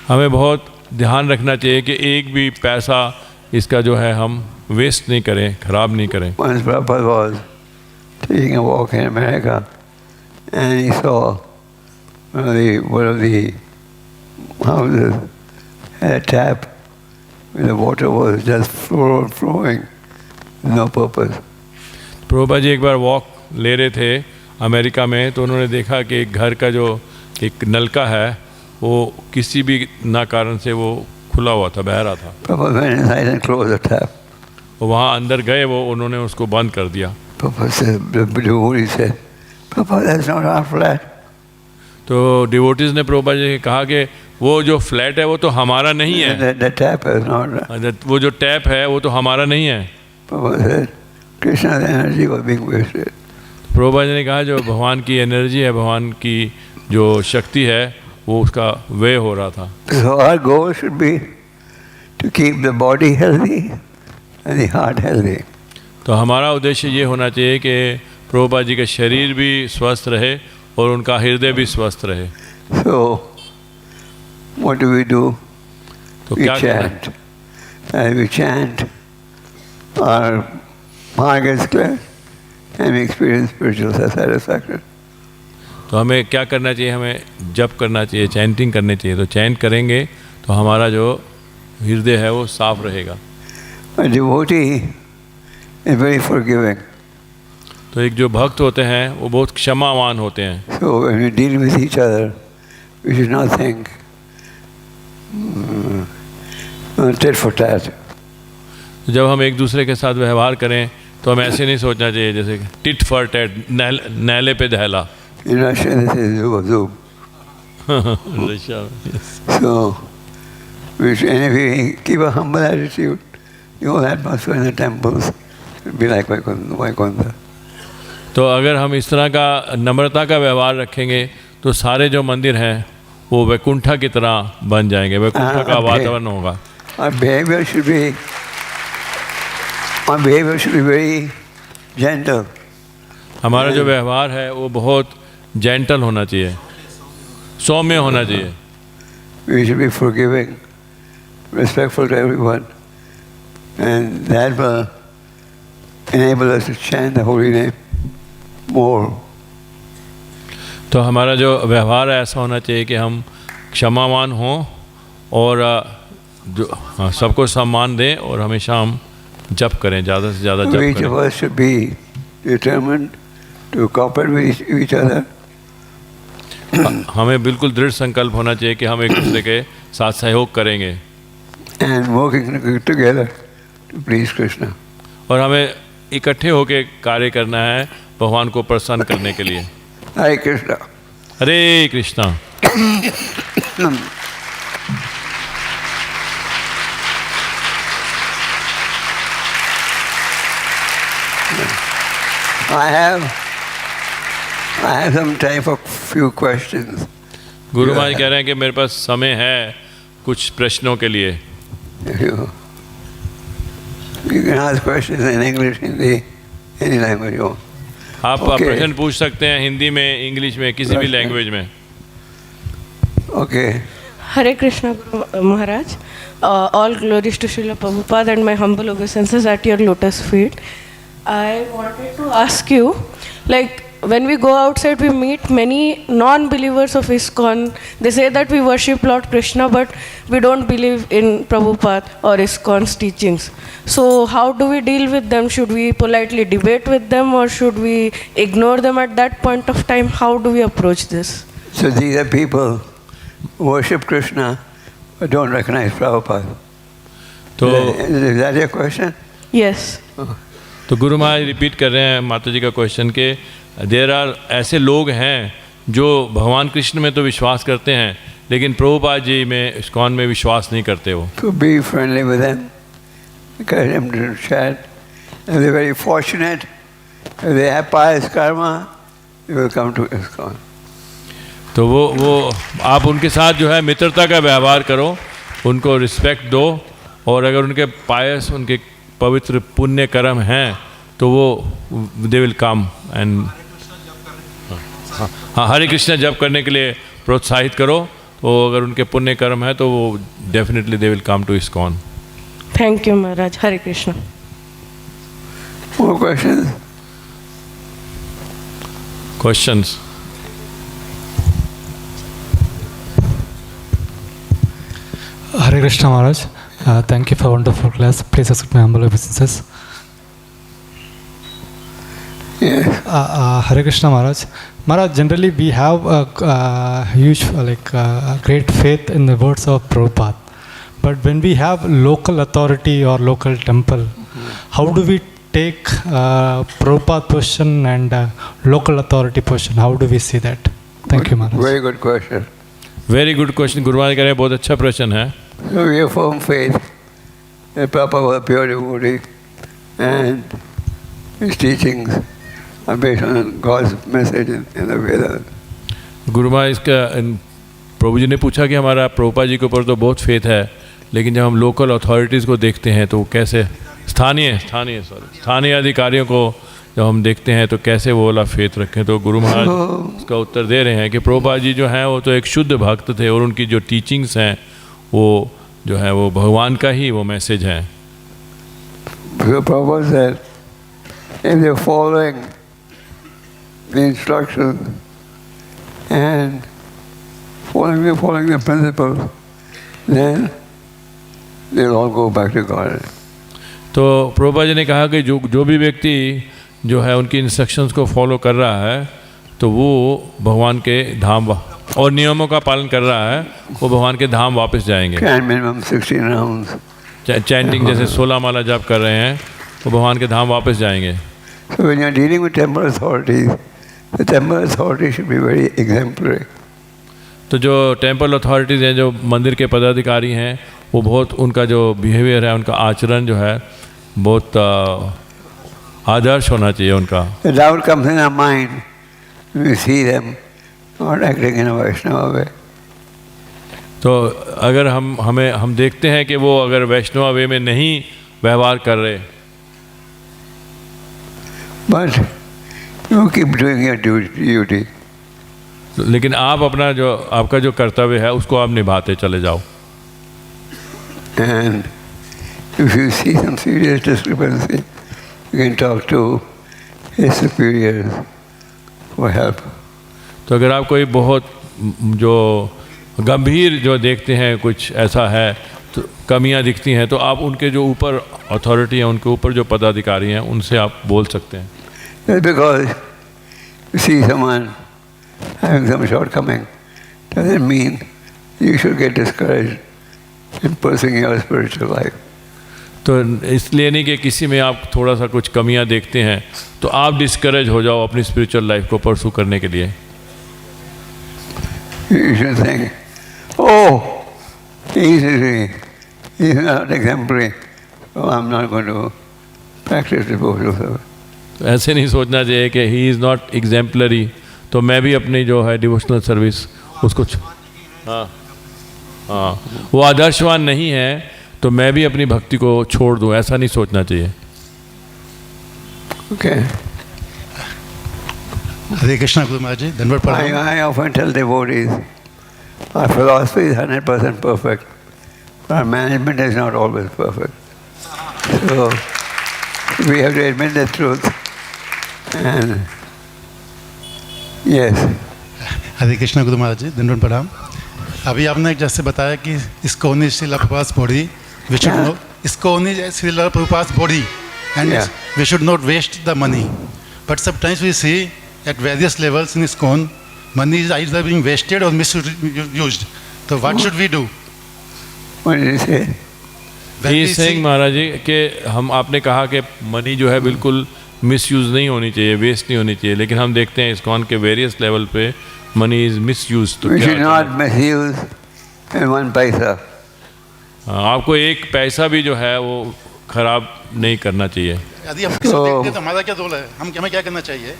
S2: हमें बहुत ध्यान रखना चाहिए कि एक भी पैसा इसका जो है हम वेस्ट नहीं करें, खराब नहीं करें।
S1: Once Prabhupada was taking a walk in America and he saw one of the houses had a tap where the water was just flowing, no purpose.
S2: Prabhupada ji एक बार वॉक ले रहे थे अमेरिका में, तो उन्होंने देखा कि एक घर का जो एक नलका है वो किसी भी ना कारण से वो खुला हुआ था, बह रहा था।
S1: Prabhupada went inside and closed the tap.
S2: वो वहाँ अंदर गए, वो उन्होंने उसको बंद कर दिया।
S1: Prabhupada said, the devotee said, Prabhupada, that's not our flat.
S2: तो डिवोटीज ने प्रभुपाद जी से कहा कि वो जो फ्लैट है वो तो हमारा नहीं है,
S1: The tap is not.
S2: वो जो टैप है वो तो हमारा नहीं है।
S1: Prabhupada said, Krishna's energy was being wasted.
S2: Prabhupada ji ने कहा जो भगवान की एनर्जी है, भगवान की जो शक्ति है वो उसका व्यय हो रहा था।
S1: So our goal should be to keep the body healthy and the heart healthy.
S2: तो हमारा उद्देश्य ये होना चाहिए कि प्रभुपाद जी का शरीर भी स्वस्थ रहे और उनका हृदय भी स्वस्थ रहे।
S1: So what do?
S2: तो
S1: We
S2: क्या करना है?
S1: chant. And we chant, our mind gets clear and we experience spiritual satisfaction.
S2: तो हमें क्या करना चाहिए? हमें जप करना चाहिए, चैंटिंग करनी चाहिए। तो चैंट करेंगे तो हमारा जो हृदय है वो साफ रहेगा।
S1: A devotee is very forgiving.
S2: तो एक जो भक्त होते हैं वो बहुत क्षमावान होते हैं।
S1: So when we deal with each other, we should not think tit for tat.
S2: जब हम एक दूसरे के साथ व्यवहार करें तो हमें ऐसे नहीं सोचना चाहिए जैसे टिट फॉर टैट, नैले पे दहला।
S1: In Russian, this is zub zub. So, and if we keep a humble attitude, the whole atmosphere in the temples will be like Vaikuntha.
S2: तो अगर हम इस तरह का नम्रता का व्यवहार रखेंगे तो सारे जो मंदिर हैं वो वैकुंठा की तरह बन जाएंगे, वैकुंठा का वातावरण होगा।
S1: Our behavior should be very gentle.
S2: हमारा जो व्यवहार है वो बहुत जेंटल होना चाहिए, सौम्य होना चाहिए।
S1: We should be forgiving, respectful to everyone, and that will enable us to chant the holy name more.
S2: तो हमारा जो व्यवहार है ऐसा होना चाहिए कि हम क्षमावान हों और जो सबको सम्मान दें और हमेशा हम जप करें, ज़्यादा से ज़्यादा जप
S1: Each of
S2: करें।
S1: us should be determined to cooperate with each other.
S2: हमें बिल्कुल दृढ़ संकल्प होना चाहिए कि हम एक दूसरे के साथ सहयोग करेंगे
S1: And working together to please Krishna.
S2: और हमें इकट्ठे होकर कार्य करना है भगवान को प्रसन्न करने के लिए।
S1: Hare Krishna.
S2: Hare Krishna.
S1: I have some time for few questions.
S2: Guru Maharaj कह रहे हैं कि मेरे पास समय है कुछ प्रश्नों के लिए।
S1: You can ask questions in English, Hindi, any language you want.
S2: आप
S1: Okay.
S2: प्रश्न पूछ सकते हैं हिंदी में, इंग्लिश में, किसी भी लैंग्वेज में।
S1: Okay.
S3: Hare Krishna, Guru Maharaj. All glories to Srila Prabhupada and my humble obeisances at your lotus feet. I wanted to ask you, like, when we go outside, we meet many non-believers of ISKCON. They say that we worship Lord Krishna, but we don't believe in Prabhupada or ISKCON's teachings. So how do we deal with them? Should we politely debate with them, or should we ignore them at that point of time? How do we approach this?
S1: So these are people who worship Krishna but don't recognize Prabhupada.
S2: तो
S1: Is that your question?
S3: Yes.
S2: तो Guru Maharaj repeat कर रहे हैं माता जी का question के there are ऐसे लोग हैं जो भगवान कृष्ण में तो विश्वास करते हैं लेकिन प्रभुपाद जी में इस्कॉन में विश्वास नहीं करते वो।
S1: To be friendly with them, encourage them to chat. If they're very fortunate, if they have pious karma, you will come to ISKCON.
S2: तो वो आप उनके साथ जो है मित्रता का व्यवहार करो, उनको रिस्पेक्ट दो, और अगर उनके पायस, उनके पवित्र पुण्य कर्म हैं तो वो दे विल कम एंड हाँ हरे कृष्णा जप करने के लिए प्रोत्साहित करो, तो अगर उनके पुण्य कर्म है तो वो definitely they will come to ISKCON.
S3: Thank you Maharaj. Hare Krishna.
S1: More questions?
S2: Questions?
S4: Hare Krishna Maharaj, thank you for a wonderful class. Please accept my humble obeisances.
S1: Yes.
S4: Hare Krishna Maharaj. Maharaj, generally we have a huge, great faith in the words of Prabhupada. But when we have local authority or local temple, how do we take Prabhupada position and local authority position? How do we see that? Thank you, Maharaj.
S1: Very good question.
S2: Very good question. Guru Maharaj कह रहे हैं बहुत अच्छा प्रश्न है.
S1: So we have firm faith that Prabhupada was a pure devotee and his teachings are based on God's message in the Vedas.
S2: Guru Maharaj इसका प्रभु जी ने पूछा कि हमारा प्रभुपाद जी के ऊपर तो बहुत फेथ है, लेकिन जब हम लोकल अथॉरिटीज़ को देखते हैं तो कैसे स्थानीय अधिकारियों को जब हम देखते हैं तो कैसे वो वाला फेथ रखें. तो गुरु महाराज इसका उत्तर दे रहे हैं कि प्रभुपाद जी जो हैं वो तो एक शुद्ध भक्त थे और उनकी जो टीचिंग्स हैं वो जो है वो भगवान का ही वो मैसेज है.
S1: So Prabhupada said, if they're following the instructions and following the principles, then they'll all go back to God.
S2: तो प्रभुपाद जी ने कहा कि जो भी व्यक्ति जो है उनकी इंस्ट्रक्शंस को फॉलो कर रहा है तो वो भगवान के धाम और नियमों का पालन कर रहा है, वो भगवान के धाम वापस जाएंगे.
S1: Minimum 16 rounds.
S2: चैंटिंग जैसे 16 माला जाप कर रहे हैं वो भगवान के धाम वापस जाएंगे.
S1: So when you're dealing with temple authorities, the temple authorities should be very exemplary.
S2: तो जो टेम्पल अथॉरिटीज़ हैं, जो मंदिर के पदाधिकारी हैं, वो बहुत उनका जो बिहेवियर है, उनका आचरण जो है बहुत आदर्श होना चाहिए उनका.
S1: The doubt comes in our mind when we see them not acting in a Vaishnava way.
S2: तो अगर हम देखते हैं कि वो अगर वैष्णव वे में नहीं व्यवहार कर रहे,
S1: But you keep doing your duty.
S2: लेकिन आप आपका जो कर्तव्य है उसको आप निभाते चले जाओ.
S1: And if you see some serious discrepancy, you can talk to his superiors for help.
S2: तो अगर आप कोई बहुत जो गंभीर जो देखते हैं कुछ ऐसा है तो कमियां दिखती हैं, तो आप उनके जो ऊपर अथॉरिटी है, उनके ऊपर जो पदाधिकारी हैं, उनसे आप बोल सकते हैं.
S1: Just because you see someone having some shortcoming doesn't mean you should get discouraged in pursuing your spiritual life.
S2: तो इसलिए नहीं कि किसी में आप थोड़ा सा कुछ कमियां देखते हैं तो आप डिस्करेज हो जाओ अपनी स्पिरिचुअल लाइफ को परसू करने के लिए.
S1: You should think, oh, he's not exemplary, so I'm not going to practice devotional service.
S2: तो ऐसे नहीं सोचना चाहिए कि ही इज़ नॉट एग्जाम्पलरी, तो मैं भी अपनी जो है डिवोशनल सर्विस उसको वो आदर्शवान नहीं है तो मैं भी अपनी भक्ति को छोड़ दूं, ऐसा नहीं सोचना चाहिए.
S1: Okay.
S5: Hare Krishna Guru Maharaj ji, Dandavat Pranam.
S1: I often tell devotees, our philosophy is 100% perfect, but our management is not always perfect. So we have to admit the truth. And yes.
S5: हरे कृष्णा गुरु महाराज जी, दंडवत प्रणाम. अभी आपने जैसे बताया कि ISKCON is Srila Prabhupada's body, we should know ISKCON is Srila Prabhupada's body, and we should not waste the money. But sometimes we see at various levels in ISKCON, money is either being wasted or misused. So what should we do?
S1: What did he say?
S2: He is saying महाराज जी कि आपने कहा कि money जो है बिल्कुल misuse नहीं होनी चाहिए, वेस्ट नहीं होनी चाहिए, लेकिन हम देखते हैं ISKCON के वेरियस लेवल पे मनी इज मिसयूज. तो
S1: We should not misuse one paisa.
S2: आपको एक पैसा भी जो है वो खराब नहीं करना चाहिए.
S5: यदि हम किसी देखते हैं तो हमारा क्या रोल है, हमें क्या करना चाहिए?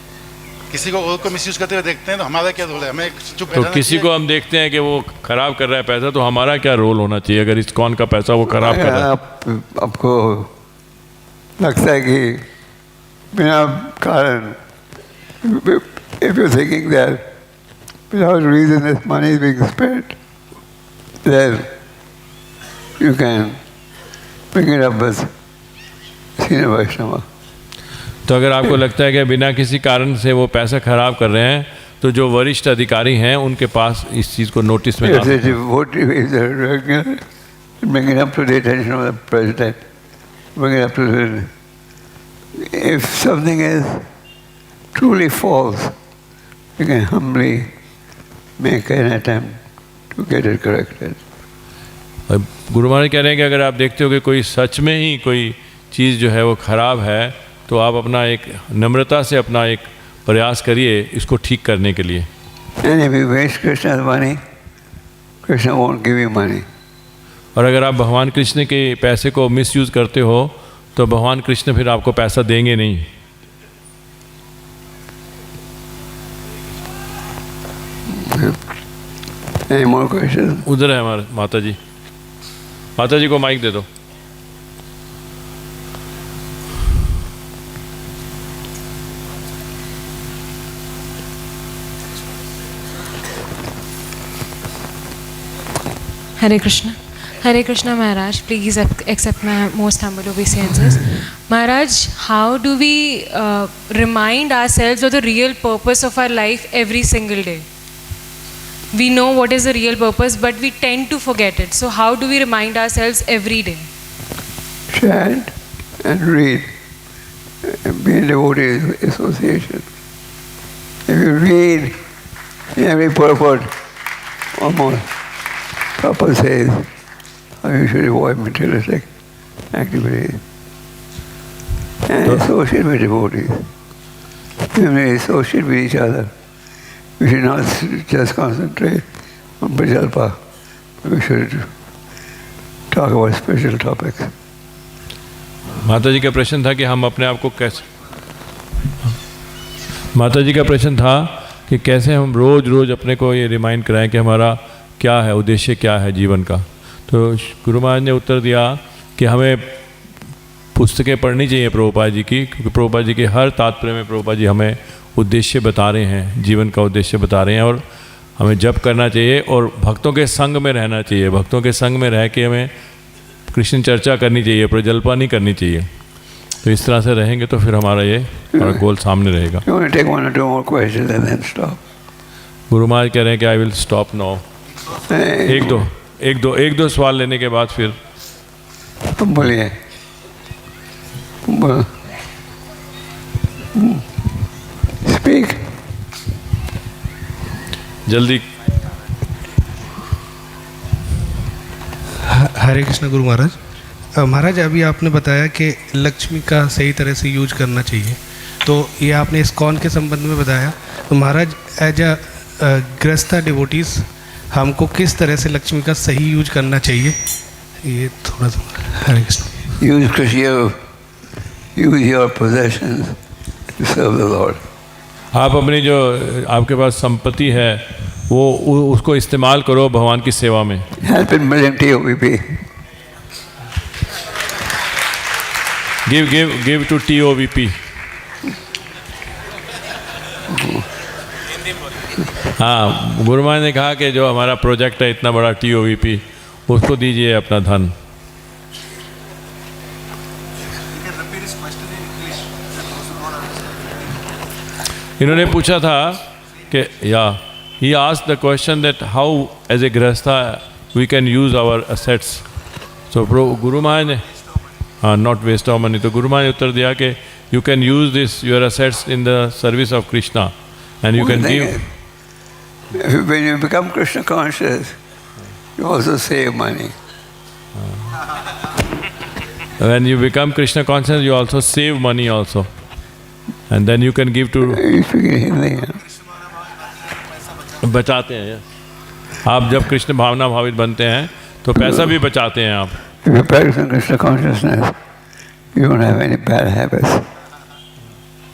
S5: किसी को और को मिसयूज करते हुए देखते हैं तो हमारा क्या रोल है? हमें चुप
S2: तो
S5: रहना
S2: किसी
S5: चाहिए।
S2: को हम देखते हैं कि वो खराब कर रहा है पैसा, तो हमारा क्या रोल होना चाहिए अगर इस्कॉन का पैसा वो खराब कर रहा है?
S1: आपको लगता है कि बिना कारण, if you're thinking that without reason this money is being spent, then you can bring it up with Senior Vaishnava.
S2: तो अगर आपको लगता है कि बिना किसी कारण से वो पैसा खराब कर रहे हैं, तो जो वरिष्ठ अधिकारी हैं उनके पास इस चीज़ को नोटिस में ला
S1: If the devotee is a regular, bring it up to the attention of the president. Bring it up to the... If something is truly false, you can humbly make an attempt to get it corrected.
S2: अब गुरु महाराज कह रहे हैं कि अगर आप देखते हो कि कोई सच में ही कोई चीज़ जो है वो ख़राब है, तो आप अपना एक नम्रता से अपना एक प्रयास करिए इसको ठीक करने के लिए।
S1: And if you waste Krishna's money, Krishna won't give you money.
S2: और अगर आप भगवान कृष्ण के पैसे को मिसयूज़ करते हो तो भगवान कृष्ण फिर आपको पैसा देंगे नहीं।
S1: Any more questions?
S2: उधर है हमारे माता जी, माता जी को माइक दे दो।
S6: Hare Krishna. Hare Krishna Maharaj, please accept my most humble obeisances. Maharaj, how do we remind ourselves of the real purpose of our life every single day? We know what is the real purpose, but we tend to forget it. So how do we remind ourselves every day?
S1: Chant and read. Be in devotee association. If you read every purport, almost Prabhupada says how you should avoid materialistic activities and associate with devotees. When we associate with each other, we should not just concentrate on prajalpa. We should talk about special topics.
S2: माता जी का प्रश्न था कि हम अपने आप को कैसे, माता जी का प्रश्न था कि कैसे हम रोज़ रोज़ अपने को ये रिमाइंड कराएं कि हमारा क्या है, उद्देश्य क्या है जीवन का। तो गुरु महाराज ने उत्तर दिया कि हमें पुस्तकें पढ़नी चाहिए प्रभुपाद जी की, क्योंकि प्रभुपाद जी के हर तात्पर्य में प्रभुपाद जी हमें उद्देश्य बता रहे हैं, जीवन का उद्देश्य बता रहे हैं। और हमें जप करना चाहिए और भक्तों के संग में रहना चाहिए। भक्तों के संग में रह के हमें कृष्ण चर्चा करनी चाहिए, प्रजल्पा नहीं करनी चाहिए। तो इस तरह से रहेंगे तो फिर हमारा ये हमारा गोल सामने रहेगा।
S1: You want to take one or two more questions and then stop?
S2: Guru Maharaj कह रहे हैं कि आई विल स्टॉप नाउ। एक दो सवाल लेने के बाद फिर
S1: बोलिए। स्पीक
S2: जल्दी।
S7: हरे कृष्ण गुरु महाराज। महाराज अभी आपने बताया कि लक्ष्मी का सही तरह से यूज करना चाहिए, तो ये आपने इस्कॉन के संबंध में बताया। तो महाराज एज अ गृहस्था डिवोटीज हमको किस तरह से लक्ष्मी का सही यूज करना चाहिए, ये थोड़ा सा। हरे Krishna.
S1: use your possessions to serve the Lord.
S2: आप अपनी जो आपके पास संपत्ति है वो उसको इस्तेमाल करो भगवान की सेवा में।
S1: Help in building TOVP.
S2: Give to TOVP. हाँ, गुरु महाराज ने कहा कि जो हमारा प्रोजेक्ट है इतना बड़ा TOVP, उसको दीजिए अपना धन। इन्होंने पूछा था कि he asked the question that how as a grihastha we can use our assets. So Guru Maharaj ने not waste our money, तो गुरु महाराज ने उत्तर दिया कि you can use this your assets in the service of Krishna and you can give.
S1: When you become Krishna conscious, you also save money.
S2: When you become Krishna conscious, you also save money also, and then you can give to.
S1: You speak in Hindi.
S2: बचाते हैं। आप जब कृष्ण भावना भावित बनते हैं तो पैसा भी बचाते हैं आप।
S1: If you practice Krishna consciousness, you don't have any bad habits.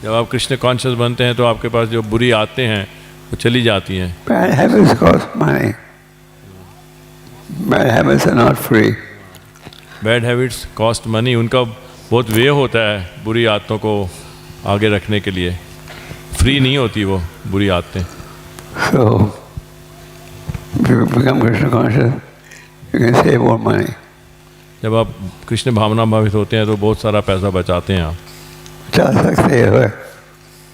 S2: जब आप कृष्ण कॉन्शियस बनते हैं तो आपके पास जो बुरी आदतें हैं वो चली जाती हैं.
S1: Bad habits cost money. Bad habits are not free.
S2: Bad habits cost money. उनका बहुत व्यय होता है बुरी आदतों को आगे रखने के लिए. फ्री नहीं होती वो बुरी आदतें.
S1: So, if you become Krishna conscious, you can save more money.
S2: जब आप कृष्ण भावना भावित होते हैं तो बहुत सारा पैसा बचाते हैं आप.
S1: बचा सकते हैं.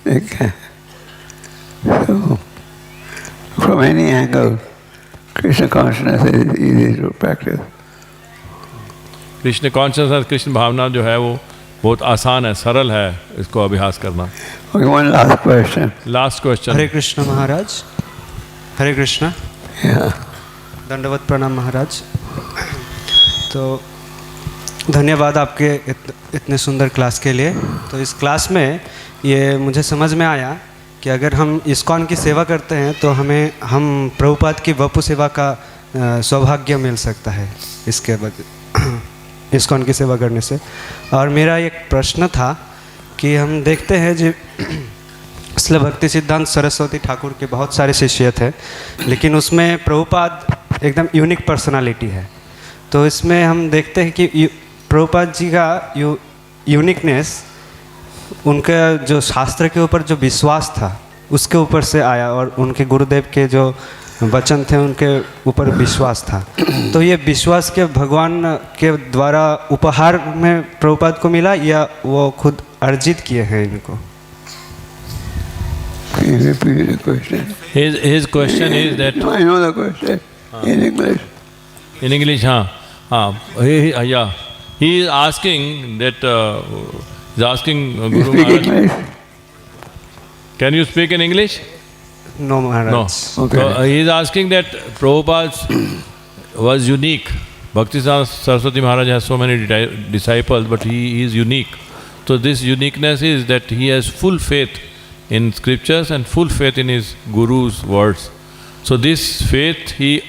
S1: ठीक है. So, from any angle, Krishna consciousness is easy to practice.
S2: Krishna consciousness, Krishna भावना जो है वो बहुत आसान है, सरल है इसको अभ्यास करना.
S1: Okay, one last question.
S2: Last question.
S8: Hare Krishna Maharaj. Hare Krishna.
S1: Yeah.
S8: दंडवत प्रणाम महाराज. तो धन्यवाद आपके इतने सुंदर क्लास के लिए. तो इस क्लास में ये मुझे समझ में आया कि अगर हम इस्कॉन की सेवा करते हैं तो हम प्रभुपाद की वपु सेवा का सौभाग्य मिल सकता है इसके इस्कॉन की सेवा करने से. और मेरा एक प्रश्न था कि हम देखते हैं जी श्रील भक्ति सिद्धांत सरस्वती ठाकुर के बहुत सारे शिष्य थे, लेकिन उसमें प्रभुपाद एकदम यूनिक पर्सनालिटी है. तो इसमें हम देखते हैं कि प्रभुपाद जी का यूनिकनेस उनका जो शास्त्र के ऊपर जो विश्वास था उसके ऊपर से आया, और उनके गुरुदेव के जो वचन थे उनके ऊपर विश्वास था. तो ये विश्वास के भगवान के द्वारा उपहार में प्रभुपाद को मिला या वो खुद अर्जित किए हैं इनको?
S1: Can you repeat the question?
S2: His question is that
S1: No, I know the question in English.
S2: in English, yeah, he is asking that he's asking
S1: You
S2: Guru
S1: speak
S2: Maharaj.
S1: English?
S2: Can you speak in English?
S8: No Maharaj.
S2: No.
S1: Okay.
S2: So he is asking that Prabhupada was unique. Bhaktisiddhanta Saraswati Maharaj has so many disciples, but he is unique. So this uniqueness is that he has full faith in scriptures and full faith in his Guru's words. So this faith he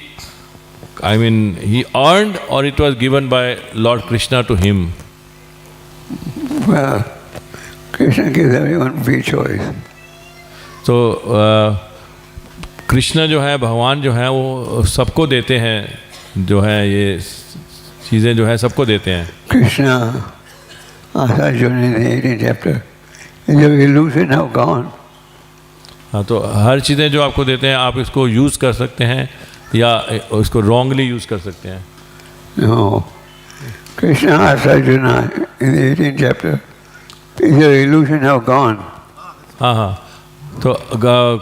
S2: earned, or it was given by Lord Krishna to him?
S1: Well, Krishna gives everyone free choice.
S2: तो कृष्ण जो है, भगवान जो है वो सबको देते हैं, जो है ये चीज़ें जो है सबको देते हैं.
S1: Krishna asked Arjuna in the 18th chapter, is your illusion now gone?
S2: हाँ, तो हर चीज़ें जो आपको देते हैं आप इसको यूज़ कर सकते हैं या इसको रॉन्गली यूज़ कर सकते हैं.
S1: No. Krishna asked Arjuna in the 18th chapter, is your illusion now gone?
S2: हाँ, तो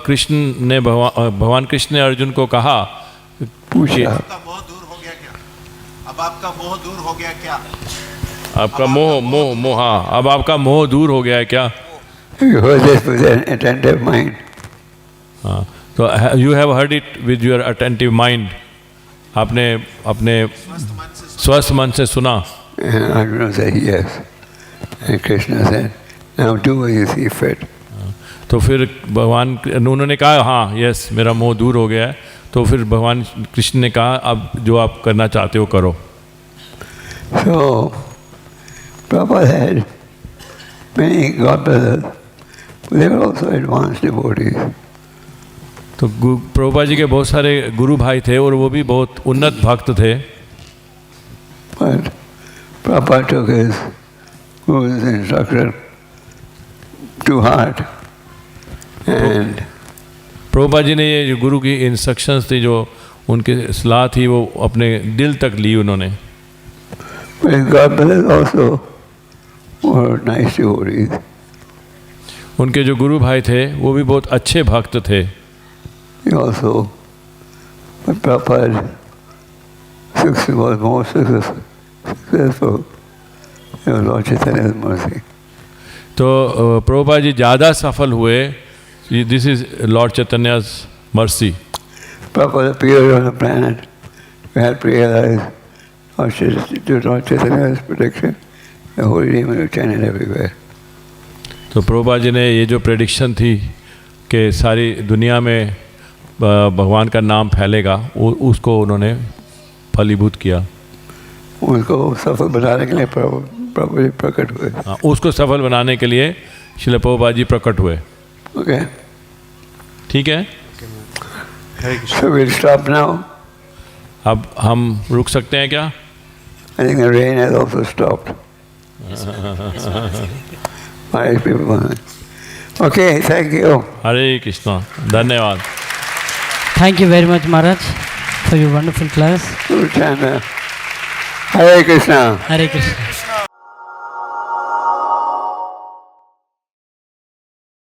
S2: कृष्ण ने भगवान कृष्ण ने अर्जुन को कहा,
S1: पूछा,
S9: आपका मोह दूर हो गया क्या? अब आपका मोह दूर हो गया क्या?
S2: आपका मोह हाँ, अब आपका मोह दूर हो गया है क्या?
S1: You heard this with an attentive mind.
S2: हाँ, तो you have heard it with your attentive mind. आपने अपने स्वस्थ मन से सुना.
S1: And Arjuna said yes. And Krishna said, now do as you see fit.
S2: तो फिर भगवान उन्होंने कहा हाँ यस मेरा मोह दूर हो गया है. तो फिर भगवान कृष्ण ने कहा अब जो आप करना चाहते हो करो.
S1: So, Prabhupada had many god brothers, but they were also advanced devotees.
S2: तो प्रभुपाद जी के बहुत सारे गुरु भाई थे और वो भी बहुत उन्नत भक्त थे.
S1: But Prabhupada took his guru's instruction to heart. And
S2: Prabhupada ji ने ये जो गुरु की इंस्ट्रक्शंस थी, जो उनकी सलाह थी, वो अपने दिल तक ली उन्होंने.
S1: but his god brothers also were nice devotees.
S2: उनके जो गुरु भाई थे वो भी बहुत अच्छे भक्त थे.
S1: He also, but Prabhupada was more successful. It was Lord Chaitanya's mercy.
S2: तो प्रभुपाद जी ज़्यादा सफल हुए. This is lord Chaitanya's mercy.
S1: Prabhupada appeared on the planet. We had to realize Lord Chaitanya's prediction. The holy demon will chant everywhere.
S2: तो प्रभुपाद जी ने ये जो prediction थी कि सारी दुनिया में भगवान का नाम फैलेगा, उसको उन्होंने फलीभूत किया.
S1: उसको सफल बनाने के लिए प्रभु जी प्रकट हुए.
S2: उसको सफल बनाने के लिए श्रील प्रभुपाद जी प्रकट हुए।
S1: Okay.
S2: ठीक है,
S1: So we'll stop now.
S2: अब हम रुक सकते हैं क्या?
S1: I think the rain has also stopped. Wise people. Okay, thank you.
S2: हरे कृष्णा, धन्यवाद।
S10: Thank you very much, Maharaj, for your wonderful class.
S1: Guru Chanda. Hare Krishna.
S10: Hare Krishna.